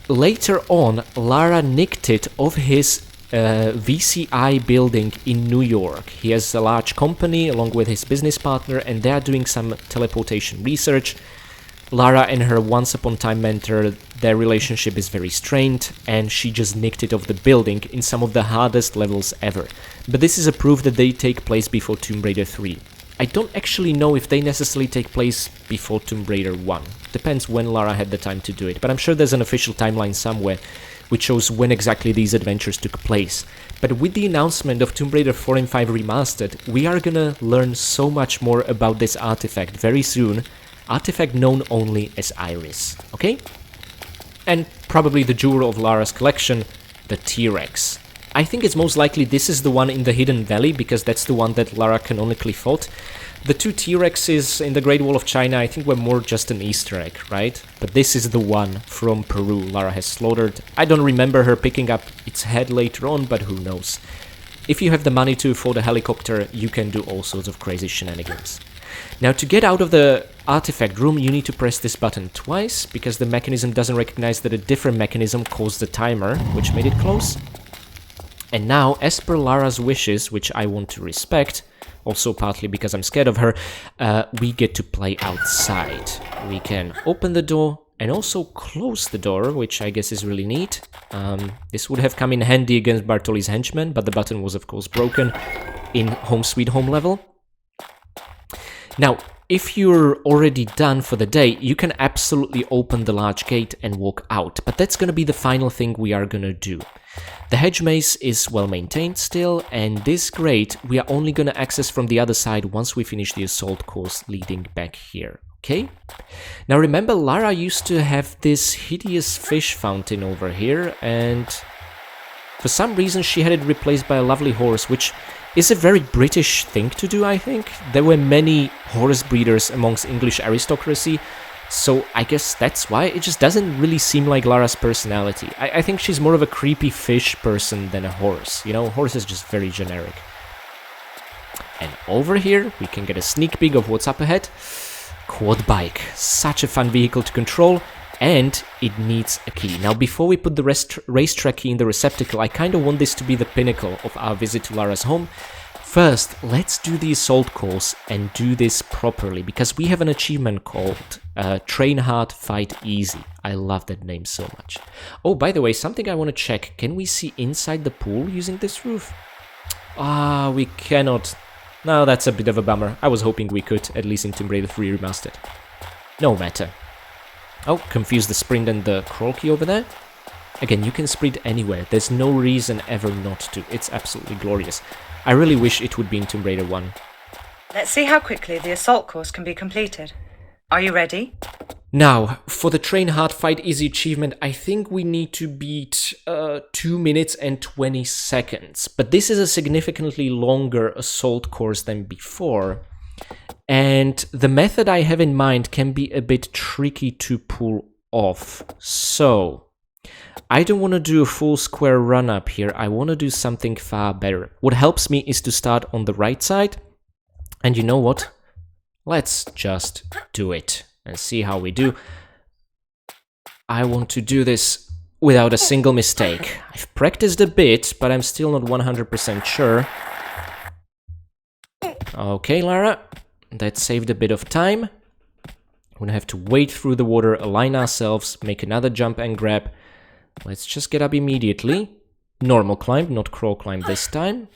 Later on, Lara nicked it off his VCI building in New York. He has a large company along with his business partner, and they are doing some teleportation research. Lara and her once upon a time mentor, their relationship is very strained, and she just nicked it off the building in some of the hardest levels ever. But this is a proof that they take place before Tomb Raider 3. I don't actually know if they necessarily take place before Tomb Raider 1. Depends when Lara had the time to do it, but I'm sure there's an official timeline somewhere which shows when exactly these adventures took place. But with the announcement of Tomb Raider 4 and 5 Remastered, we are gonna learn so much more about this artifact very soon. Artifact known only as Iris, okay? And probably the jewel of Lara's collection, the T-Rex. I think it's most likely this is the one in the Hidden Valley, because that's the one that Lara canonically fought. The two T-Rexes in the Great Wall of China, I think, were more just an Easter egg, right? But this is the one from Peru Lara has slaughtered. I don't remember her picking up its head later on, but who knows. If you have the money to afford a helicopter, you can do all sorts of crazy shenanigans. Now, to get out of the artifact room, you need to press this button twice, because the mechanism doesn't recognize that a different mechanism caused the timer, which made it close. And now, as per Lara's wishes, which I want to respect, also partly because I'm scared of her, we get to play outside. We can open the door and also close the door, which I guess is really neat. This would have come in handy against Bartoli's henchmen, but the button was of course broken in Home Sweet Home level. Now, if you're already done for the day, you can absolutely open the large gate and walk out, but that's gonna be the final thing we are gonna do. The hedge maze is well maintained still, and this grate we are only gonna access from the other side once we finish the assault course leading back here, okay? Now remember, Lara used to have this hideous fish fountain over here, and for some reason she had it replaced by a lovely horse, which is a very British thing to do, I think. There were many horse breeders amongst English aristocracy, so I guess that's why it just doesn't really seem like Lara's personality. I think she's more of a creepy fish person than a horse. You know, horse is just very generic. And over here, we can get a sneak peek of what's up ahead. Quad bike. Such a fun vehicle to control, and it needs a key. Now, before we put the racetrack key in the receptacle, I kind of want this to be the pinnacle of our visit to Lara's home. First, let's do the assault course and do this properly, because we have an achievement called Train Hard, Fight Easy. I love that name so much. Oh, by the way, something I want to check. Can we see inside the pool using this roof? Ah, we cannot. No, that's a bit of a bummer. I was hoping we could, at least in Tomb Raider 3 Remastered. No matter. Oh, confuse the sprint and the crawl key over there. Again, you can sprint anywhere. There's no reason ever not to. It's absolutely glorious. I really wish it would be in Tomb Raider 1. Let's see how quickly the assault course can be completed. Are you ready? Now, for the Train Hard, Fight Easy achievement, I think we need to beat 2 minutes and 20 seconds. But this is a significantly longer assault course than before. And the method I have in mind can be a bit tricky to pull off. So, I don't want to do a full square run up here. I want to do something far better. What helps me is to start on the right side. And you know what? Let's just do it and see how we do. I want to do this without a single mistake. I've practiced a bit, but I'm still not 100% sure. Okay, Lara, that saved a bit of time. We're gonna have to wade through the water, align ourselves, make another jump and grab. Let's just get up immediately. Normal climb, not crawl climb this time.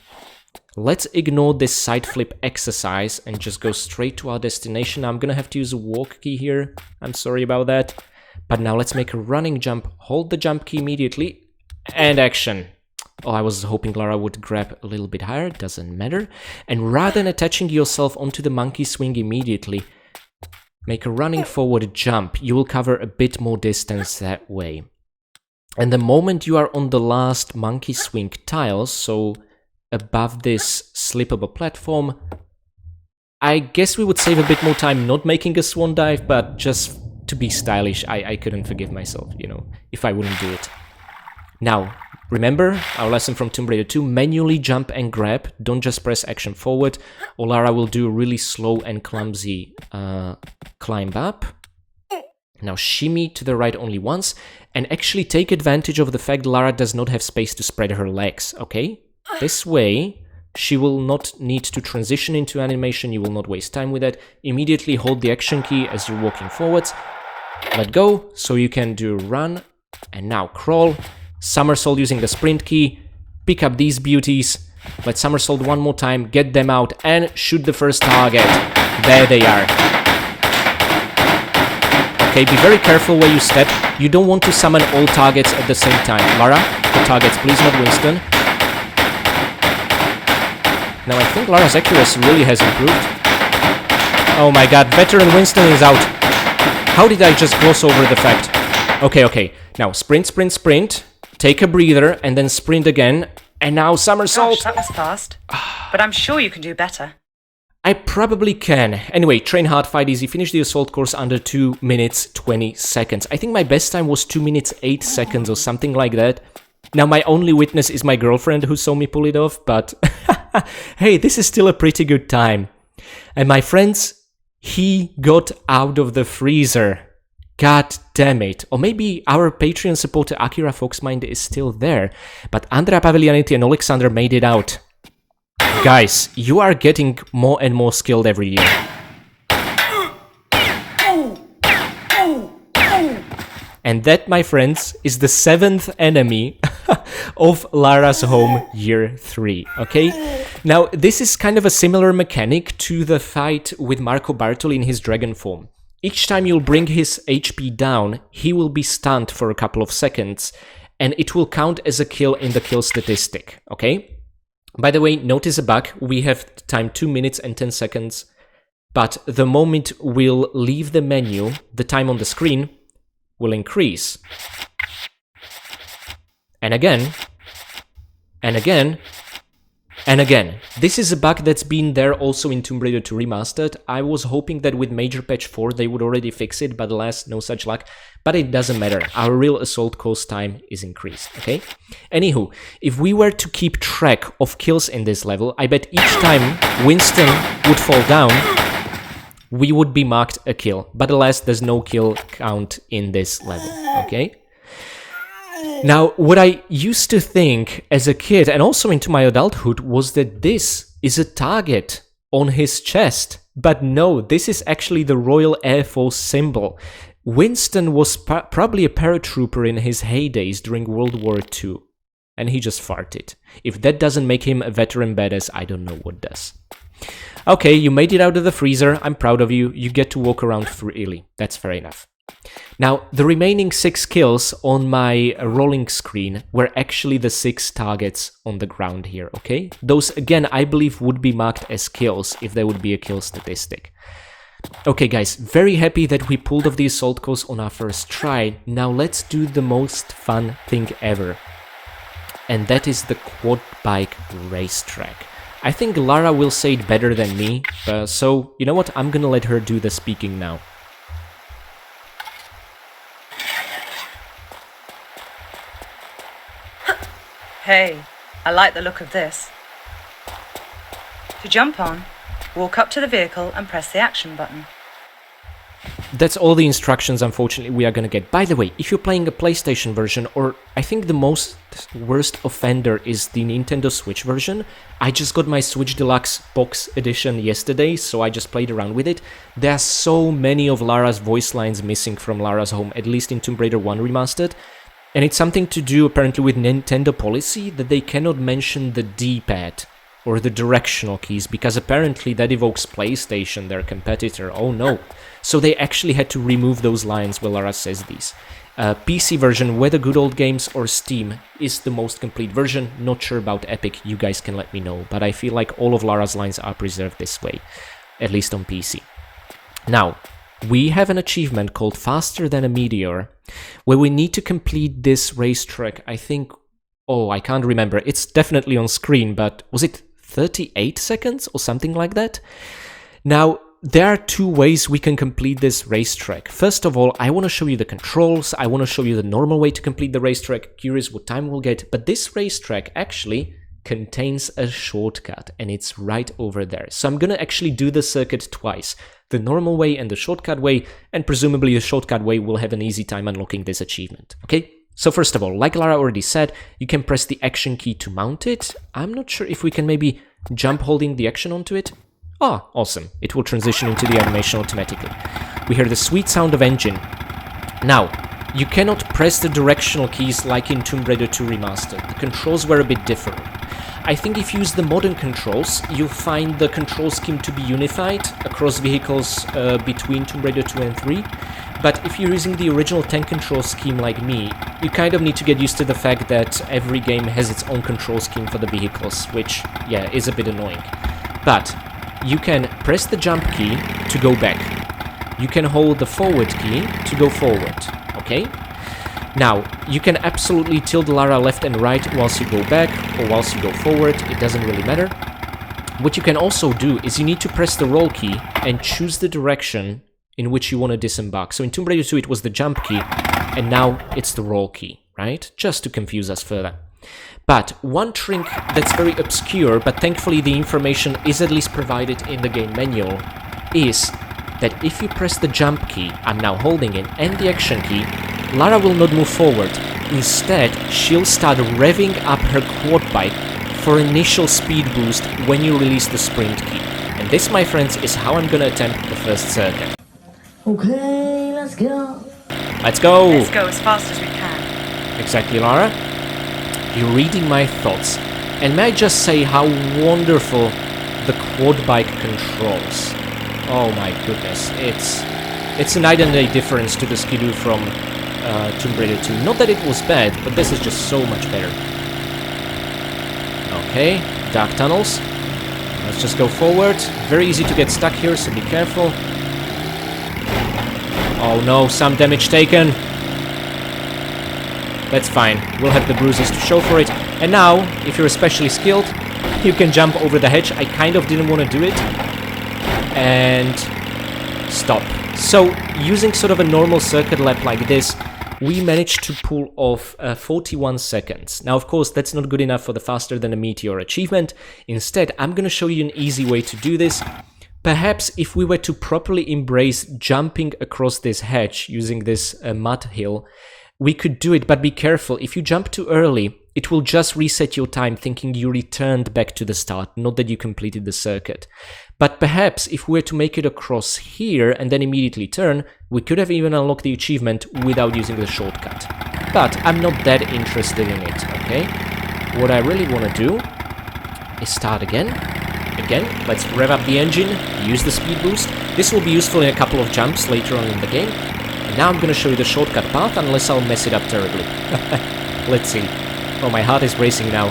Let's ignore this side flip exercise and just go straight to our destination. I'm gonna have to use a walk key here. I'm sorry about that. But now let's make a running jump. Hold the jump key immediately. And action. Oh, I was hoping Lara would grab a little bit higher. Doesn't matter. And rather than attaching yourself onto the monkey swing immediately, make a running forward jump. You will cover a bit more distance that way. And the moment you are on the last monkey swing tiles, so above this slippable platform, I guess we would save a bit more time not making a swan dive, but just to be stylish, I couldn't forgive myself, you know, if I wouldn't do it. Now, remember our lesson from Tomb Raider 2, manually jump and grab, don't just press action forward, or Lara will do a really slow and clumsy climb up. Now shimmy to the right only once, and actually take advantage of the fact Lara does not have space to spread her legs, okay? This way, she will not need to transition into animation, you will not waste time with that. Immediately hold the action key as you're walking forwards. Let go, so you can do run, and now crawl. Somersault using the sprint key. Pick up these beauties. Let's somersault one more time, get them out, and shoot the first target. There they are. Okay, be very careful where you step. You don't want to summon all targets at the same time. Lara, the targets, please, not Winston. Now I think Lara's accuracy really has improved. Oh my god, veteran Winston is out. How did I just gloss over the fact? Okay. Now sprint, sprint, sprint. Take a breather and then sprint again. And now somersault. Gosh, that was fast. But I'm sure you can do better. I probably can. Anyway, train hard, fight easy. Finish the assault course under 2 minutes 20 seconds. I think my best time was 2 minutes 8 seconds or something like that. Now my only witness is my girlfriend who saw me pull it off, but hey, this is still a pretty good time. And my friends, he got out of the freezer. God damn it. Or maybe our Patreon supporter Akira Foxmind is still there, but Andrea Pavilianetti and Alexander made it out. Guys, you are getting more and more skilled every year. And that, my friends, is the 7th enemy of Lara's home year 3, okay? Now, this is kind of a similar mechanic to the fight with Marco Bartoli in his dragon form. Each time you'll bring his HP down, he will be stunned for a couple of seconds, and it will count as a kill in the kill statistic, okay? By the way, notice a bug, we have time 2 minutes and 10 seconds, but the moment we'll leave the menu, the time on the screen will increase. And again, and again, and again. This is a bug that's been there also in Tomb Raider 2 Remastered. I was hoping that with Major Patch 4 they would already fix it, but alas, no such luck. But it doesn't matter, our real assault course time is increased, okay? Anywho, if we were to keep track of kills in this level, I bet each time Winston would fall down, we would be marked a kill. But alas, there's no kill count in this level, okay? Now, what I used to think as a kid, and also into my adulthood, was that this is a target on his chest. But no, this is actually the Royal Air Force symbol. Winston was probably a paratrooper in his heydays during World War II. And he just farted. If that doesn't make him a veteran badass, I don't know what does. Okay, you made it out of the freezer, I'm proud of you, you get to walk around freely, that's fair enough. Now, the remaining 6 kills on my rolling screen were actually the 6 targets on the ground here, okay? Those, again, I believe would be marked as kills if there would be a kill statistic. Okay guys, very happy that we pulled off the assault course on our first try. Now let's do the most fun thing ever. And that is the quad bike racetrack. I think Lara will say it better than me, so you know what, I'm gonna let her do the speaking now. Hey, I like the look of this. To jump on, Walk up to the vehicle and press the action button. That's all the instructions, unfortunately, we are gonna get. By the way, if you're playing a PlayStation version, or I think the most worst offender is the Nintendo Switch version. I just got my Switch Deluxe box edition yesterday, so I just played around with it. There are so many of Lara's voice lines missing from Lara's home, at least in Tomb Raider 1 Remastered. And it's something to do, apparently, with Nintendo policy, that they cannot mention the D-pad or the directional keys, because apparently that evokes PlayStation, their competitor. Oh no. So they actually had to remove those lines where Lara says these. PC version, whether good old games or Steam, is the most complete version. Not sure about Epic, you guys can let me know. But I feel like all of Lara's lines are preserved this way, at least on PC. Now, we have an achievement called Faster Than a Meteor, where we need to complete this racetrack, I think... Oh, I can't remember. It's definitely on screen, but was it 38 seconds or something like that? Now, there are two ways we can complete this racetrack. First of all, I want to show you the controls. I want to show you the normal way to complete the racetrack. Curious what time we'll get. But this racetrack actually contains a shortcut, and it's right over there. So I'm going to actually do the circuit twice. The normal way and the shortcut way, and presumably the shortcut way will have an easy time unlocking this achievement. Okay? So first of all, like Lara already said, you can press the action key to mount it. I'm not sure if we can maybe jump holding the action onto it. Ah, awesome. It will transition into the animation automatically. We hear the sweet sound of engine. Now, you cannot press the directional keys like in Tomb Raider 2 Remastered. The controls were a bit different. I think if you use the modern controls, you'll find the control scheme to be unified across vehicles between Tomb Raider 2 and 3. But if you're using the original tank control scheme like me, you kind of need to get used to the fact that every game has its own control scheme for the vehicles, which, yeah, is a bit annoying. But you can press the jump key to go back. You can hold the forward key to go forward, okay? Now, you can absolutely tilt Lara left and right whilst you go back or whilst you go forward, it doesn't really matter. What you can also do is you need to press the roll key and choose the direction in which you want to disembark. So in Tomb Raider 2 it was the jump key, and now it's the roll key, right? Just to confuse us further. But one trick that's very obscure, but thankfully the information is at least provided in the game manual, is that if you press the jump key, I'm now holding it, and the action key, Lara will not move forward. Instead, she'll start revving up her quad bike for initial speed boost when you release the sprint key. And this, my friends, is how I'm gonna attempt the first circuit. Okay, let's go. Let's go! Let's go as fast as we can. Exactly, Lara. You're reading my thoughts. And may I just say how wonderful the quad bike controls. Oh my goodness, it's a night and day difference to the Skidoo from Tomb Raider 2. Not that it was bad, but this is just so much better. Okay, dark tunnels. Let's just go forward. Very easy to get stuck here, so be careful. Oh no, some damage taken. That's fine, we'll have the bruises to show for it. And now, if you're especially skilled, you can jump over the hedge. I kind of didn't want to do it. And stop. So, using sort of a normal circuit lap like this, we managed to pull off 41 seconds. Now, of course, that's not good enough for the Faster Than a Meteor achievement. Instead, I'm going to show you an easy way to do this. Perhaps if we were to properly embrace jumping across this hedge using this mud hill, we could do it, but be careful. If you jump too early, it will just reset your time thinking you returned back to the start, not that you completed the circuit. But perhaps if we were to make it across here and then immediately turn, we could have even unlocked the achievement without using the shortcut. But I'm not that interested in it, okay? What I really want to do is start again. Again, let's rev up the engine, use the speed boost. This will be useful in a couple of jumps later on in the game. And now I'm going to show you the shortcut path, unless I'll mess it up terribly. Let's see. Oh, my heart is racing now.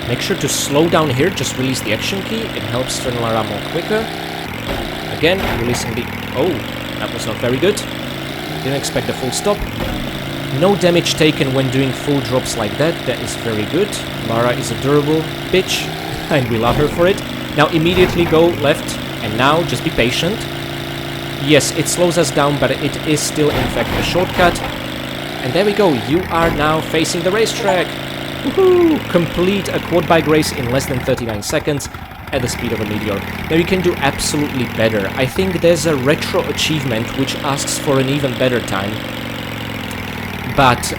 Make sure to slow down here, just release the action key. It helps turn Lara more quicker. Again, releasing the... Oh, that was not very good. Didn't expect a full stop. No damage taken when doing full drops like that. That is very good. Lara is a durable bitch, and we love her for it. Now immediately go left, and now just be patient. Yes, it slows us down, but it is still in fact a shortcut. And there we go, you are now facing the racetrack. Woohoo! Complete a quad bike race in less than 39 seconds at the speed of a Meteor. Now you can do absolutely better. I think there's a retro achievement which asks for an even better time. But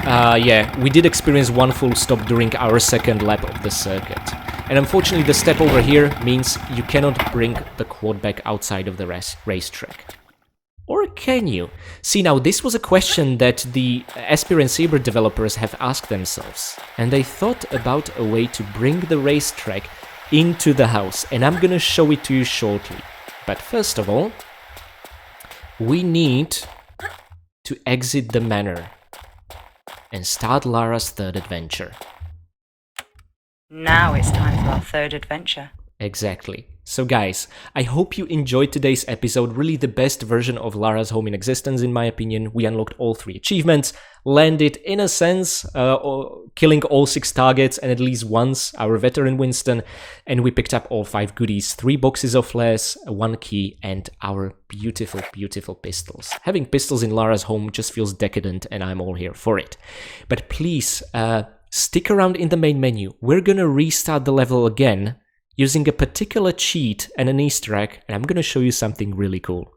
yeah, we did experience one full stop during our second lap of the circuit. And unfortunately the step over here means you cannot bring the quad bike outside of the racetrack. Or can you? See, now this was a question that the Aspirant Saber developers have asked themselves. And they thought about a way to bring the racetrack into the house. And I'm gonna show it to you shortly. But first of all, we need to exit the manor and start Lara's third adventure. Now it's time for our third adventure. Exactly. So guys, I hope you enjoyed today's episode, really the best version of Lara's home in existence in my opinion. We unlocked all 3 achievements, landed in a sense, killing all 6 targets and at least once our veteran Winston, and we picked up all 5 goodies, 3 boxes of flares, 1 key and our beautiful, beautiful pistols. Having pistols in Lara's home just feels decadent and I'm all here for it. But please, stick around in the main menu. We're gonna restart the level again, using a particular cheat and an Easter egg, and I'm gonna show you something really cool.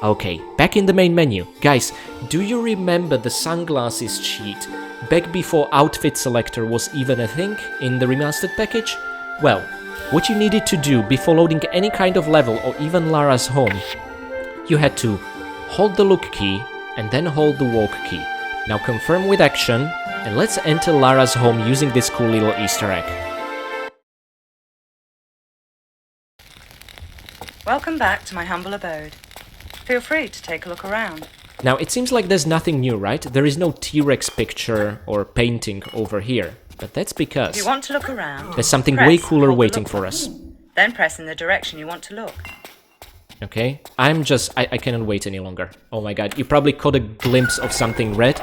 Okay, back in the main menu. Guys, do you remember the sunglasses cheat back before outfit selector was even a thing in the remastered package? Well, what you needed to do before loading any kind of level or even Lara's home, you had to hold the look key and then hold the walk key. Now confirm with action, and let's enter Lara's home using this cool little Easter egg. Welcome back to my humble abode. Feel free to take a look around. Now it seems like there's nothing new, right? There is no T-Rex picture or painting over here. But that's because If you want to look around, there's something press way cooler hold the waiting look for button. us. Then press in the direction you want to look. Okay, I cannot wait any longer. Oh my god, you probably caught a glimpse of something red.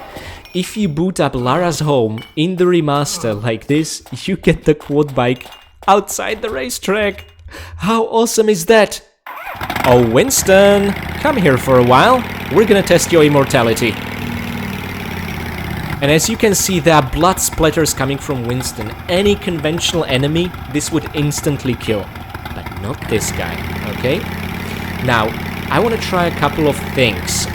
If you boot up Lara's home in the remaster like this, you get the quad bike outside the racetrack. How awesome is that? Oh, Winston, come here for a while. We're gonna test your immortality. And as you can see, there are blood splatters coming from Winston. Any conventional enemy, this would instantly kill. But not this guy, okay? Now, I want to try a couple of things.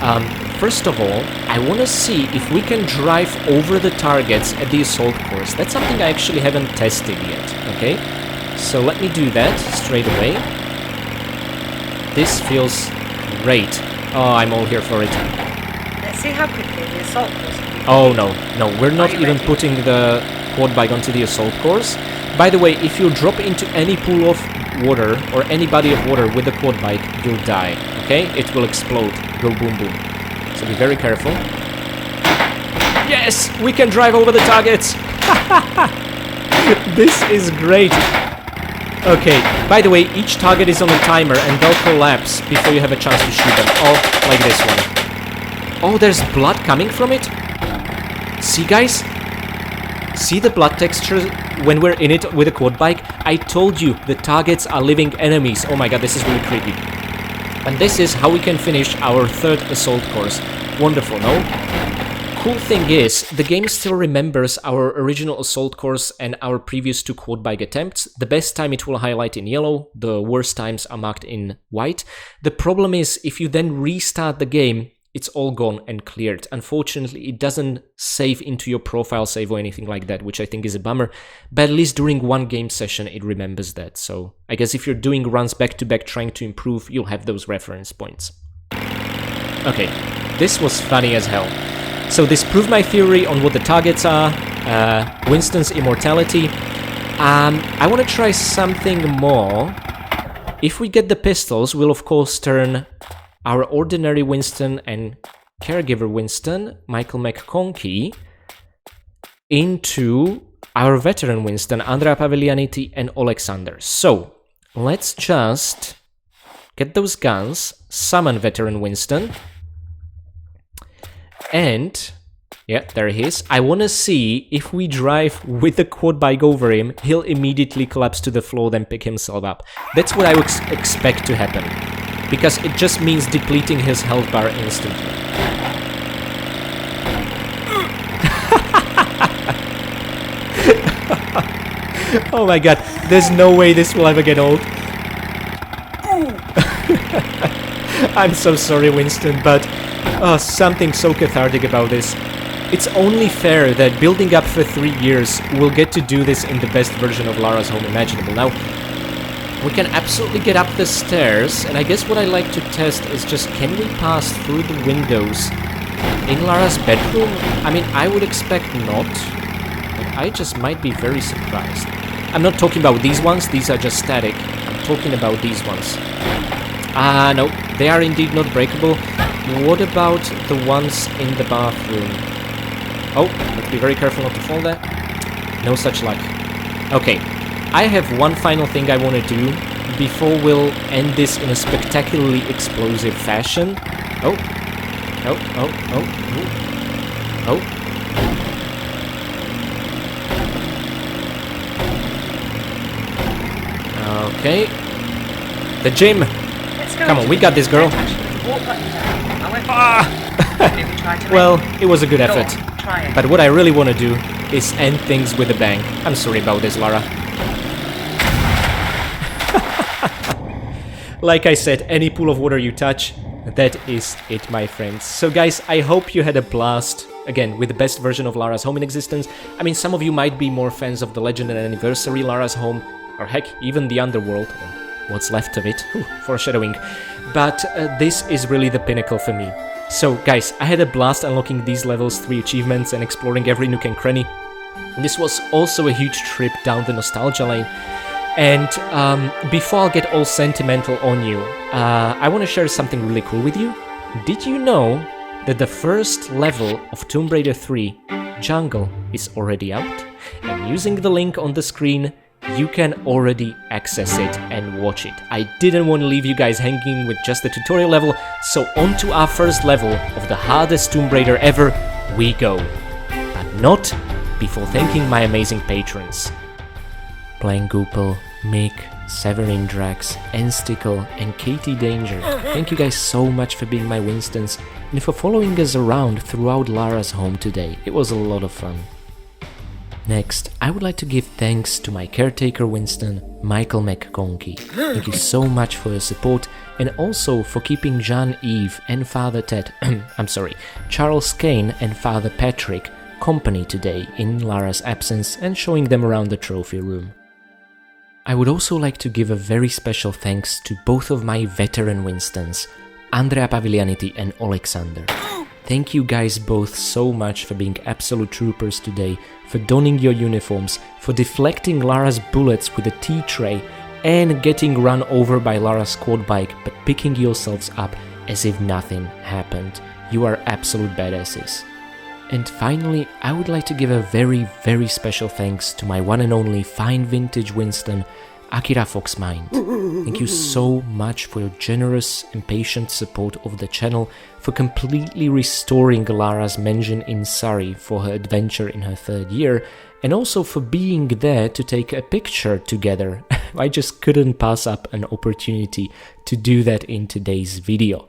First of all, I want to see if we can drive over the targets at the assault course. That's something I actually haven't tested yet, okay? So let me do that straight away. This feels great. Oh, I'm all here for it. Let's see how quickly the assault course can be Oh no, no, we're not Are you even ready? putting the quad bike onto the assault course. By the way, if you drop into any pool of water or any body of water with the quad bike, you'll die, okay? It will explode. Go boom boom. So be very careful. Yes! We can drive over the targets! This is great! Okay, by the way, each target is on a timer and they'll collapse before you have a chance to shoot them. Oh, like this one. Oh, there's blood coming from it? See, guys? See the blood texture when we're in it with a quad bike? I told you, the targets are living enemies. Oh my god, this is really creepy. And this is how we can finish our third assault course. Wonderful, no? Cool thing is, the game still remembers our original assault course and our previous 2 quad bike attempts. The best time it will highlight in yellow, the worst times are marked in white. The problem is, if you then restart the game, it's all gone and cleared. Unfortunately, it doesn't save into your profile save or anything like that, which I think is a bummer. But at least during one game session, it remembers that. So I guess if you're doing runs back-to-back trying to improve, you'll have those reference points. Okay, this was funny as hell. So this proved my theory on what the targets are, Winston's immortality. I want to try something more. If we get the pistols, we'll of course turn our ordinary Winston and caregiver Winston, Michael McConkie, into our veteran Winston, Andrea Paveglianiti and Alexander. So, let's just get those guns, summon veteran Winston, and, yeah, there he is. I want to see if we drive with the quad bike over him, he'll immediately collapse to the floor, then pick himself up. That's what I would expect to happen, because it just means depleting his health bar instantly. Oh my god, there's no way this will ever get old. I'm so sorry, Winston, but something so cathartic about this. It's only fair that building up for 3 years, we'll get to do this in the best version of Lara's home imaginable. Now, we can absolutely get up the stairs, and I guess what I like to test is just, can we pass through the windows in Lara's bedroom? I mean, I would expect not, but I just might be very surprised. I'm not talking about these ones, these are just static. I'm talking about these ones. No, they are indeed not breakable. What about the ones in the bathroom? Oh, let's be very careful not to fall there. No such luck. Okay, I have one final thing I want to do before we'll end this in a spectacularly explosive fashion. Oh. Okay. The gym. Come on, we got this, girl. Well, it was a good effort. But what I really want to do is end things with a bang. I'm sorry about this, Lara. Like I said, any pool of water you touch, that is it, my friends. So guys, I hope you had a blast, again, with the best version of Lara's home in existence. I mean, some of you might be more fans of the Legend and Anniversary Lara's home, or heck, even the Underworld, or what's left of it, foreshadowing. But this is really the pinnacle for me. So guys, I had a blast unlocking these levels, 3 achievements, and exploring every nook and cranny. This was also a huge trip down the nostalgia lane. And before I'll get all sentimental on you, I want to share something really cool with you. Did you know that the first level of Tomb Raider 3, Jungle, is already out? And using the link on the screen, you can already access it and watch it. I didn't want to leave you guys hanging with just the tutorial level, so on to our first level of the hardest Tomb Raider ever we go. But not before thanking my amazing patrons. Plain Goopel, Mick, Severin Drax, Enstickle, and Katie Danger. Thank you guys so much for being my Winstons and for following us around throughout Lara's home today. It was a lot of fun. Next, I would like to give thanks to my caretaker Winston, Michael McConkie. Thank you so much for your support and also for keeping Jean-Yves and Father Ted, Charles Kane and Father Patrick company today in Lara's absence and showing them around the trophy room. I would also like to give a very special thanks to both of my veteran Winstons, Andrea Paviglianiti and Alexander. Thank you guys both so much for being absolute troopers today, for donning your uniforms, for deflecting Lara's bullets with a tea tray, and getting run over by Lara's quad bike but picking yourselves up as if nothing happened. You are absolute badasses. And finally, I would like to give a very, very special thanks to my one and only fine vintage Winston, Akira Foxmind. Thank you so much for your generous and patient support of the channel, for completely restoring Lara's mansion in Surrey for her adventure in her 3rd year, and also for being there to take a picture together. I just couldn't pass up an opportunity to do that in today's video.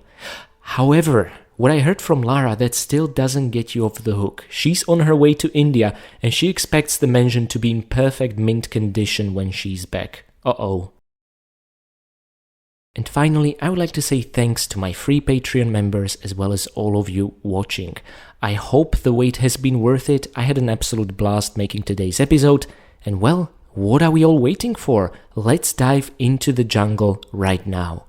However, what I heard from Lara, that still doesn't get you off the hook. She's on her way to India and she expects the mansion to be in perfect mint condition when she's back. Uh-oh. And finally, I would like to say thanks to my free Patreon members as well as all of you watching. I hope the wait has been worth it. I had an absolute blast making today's episode. And well, what are we all waiting for? Let's dive into the jungle right now.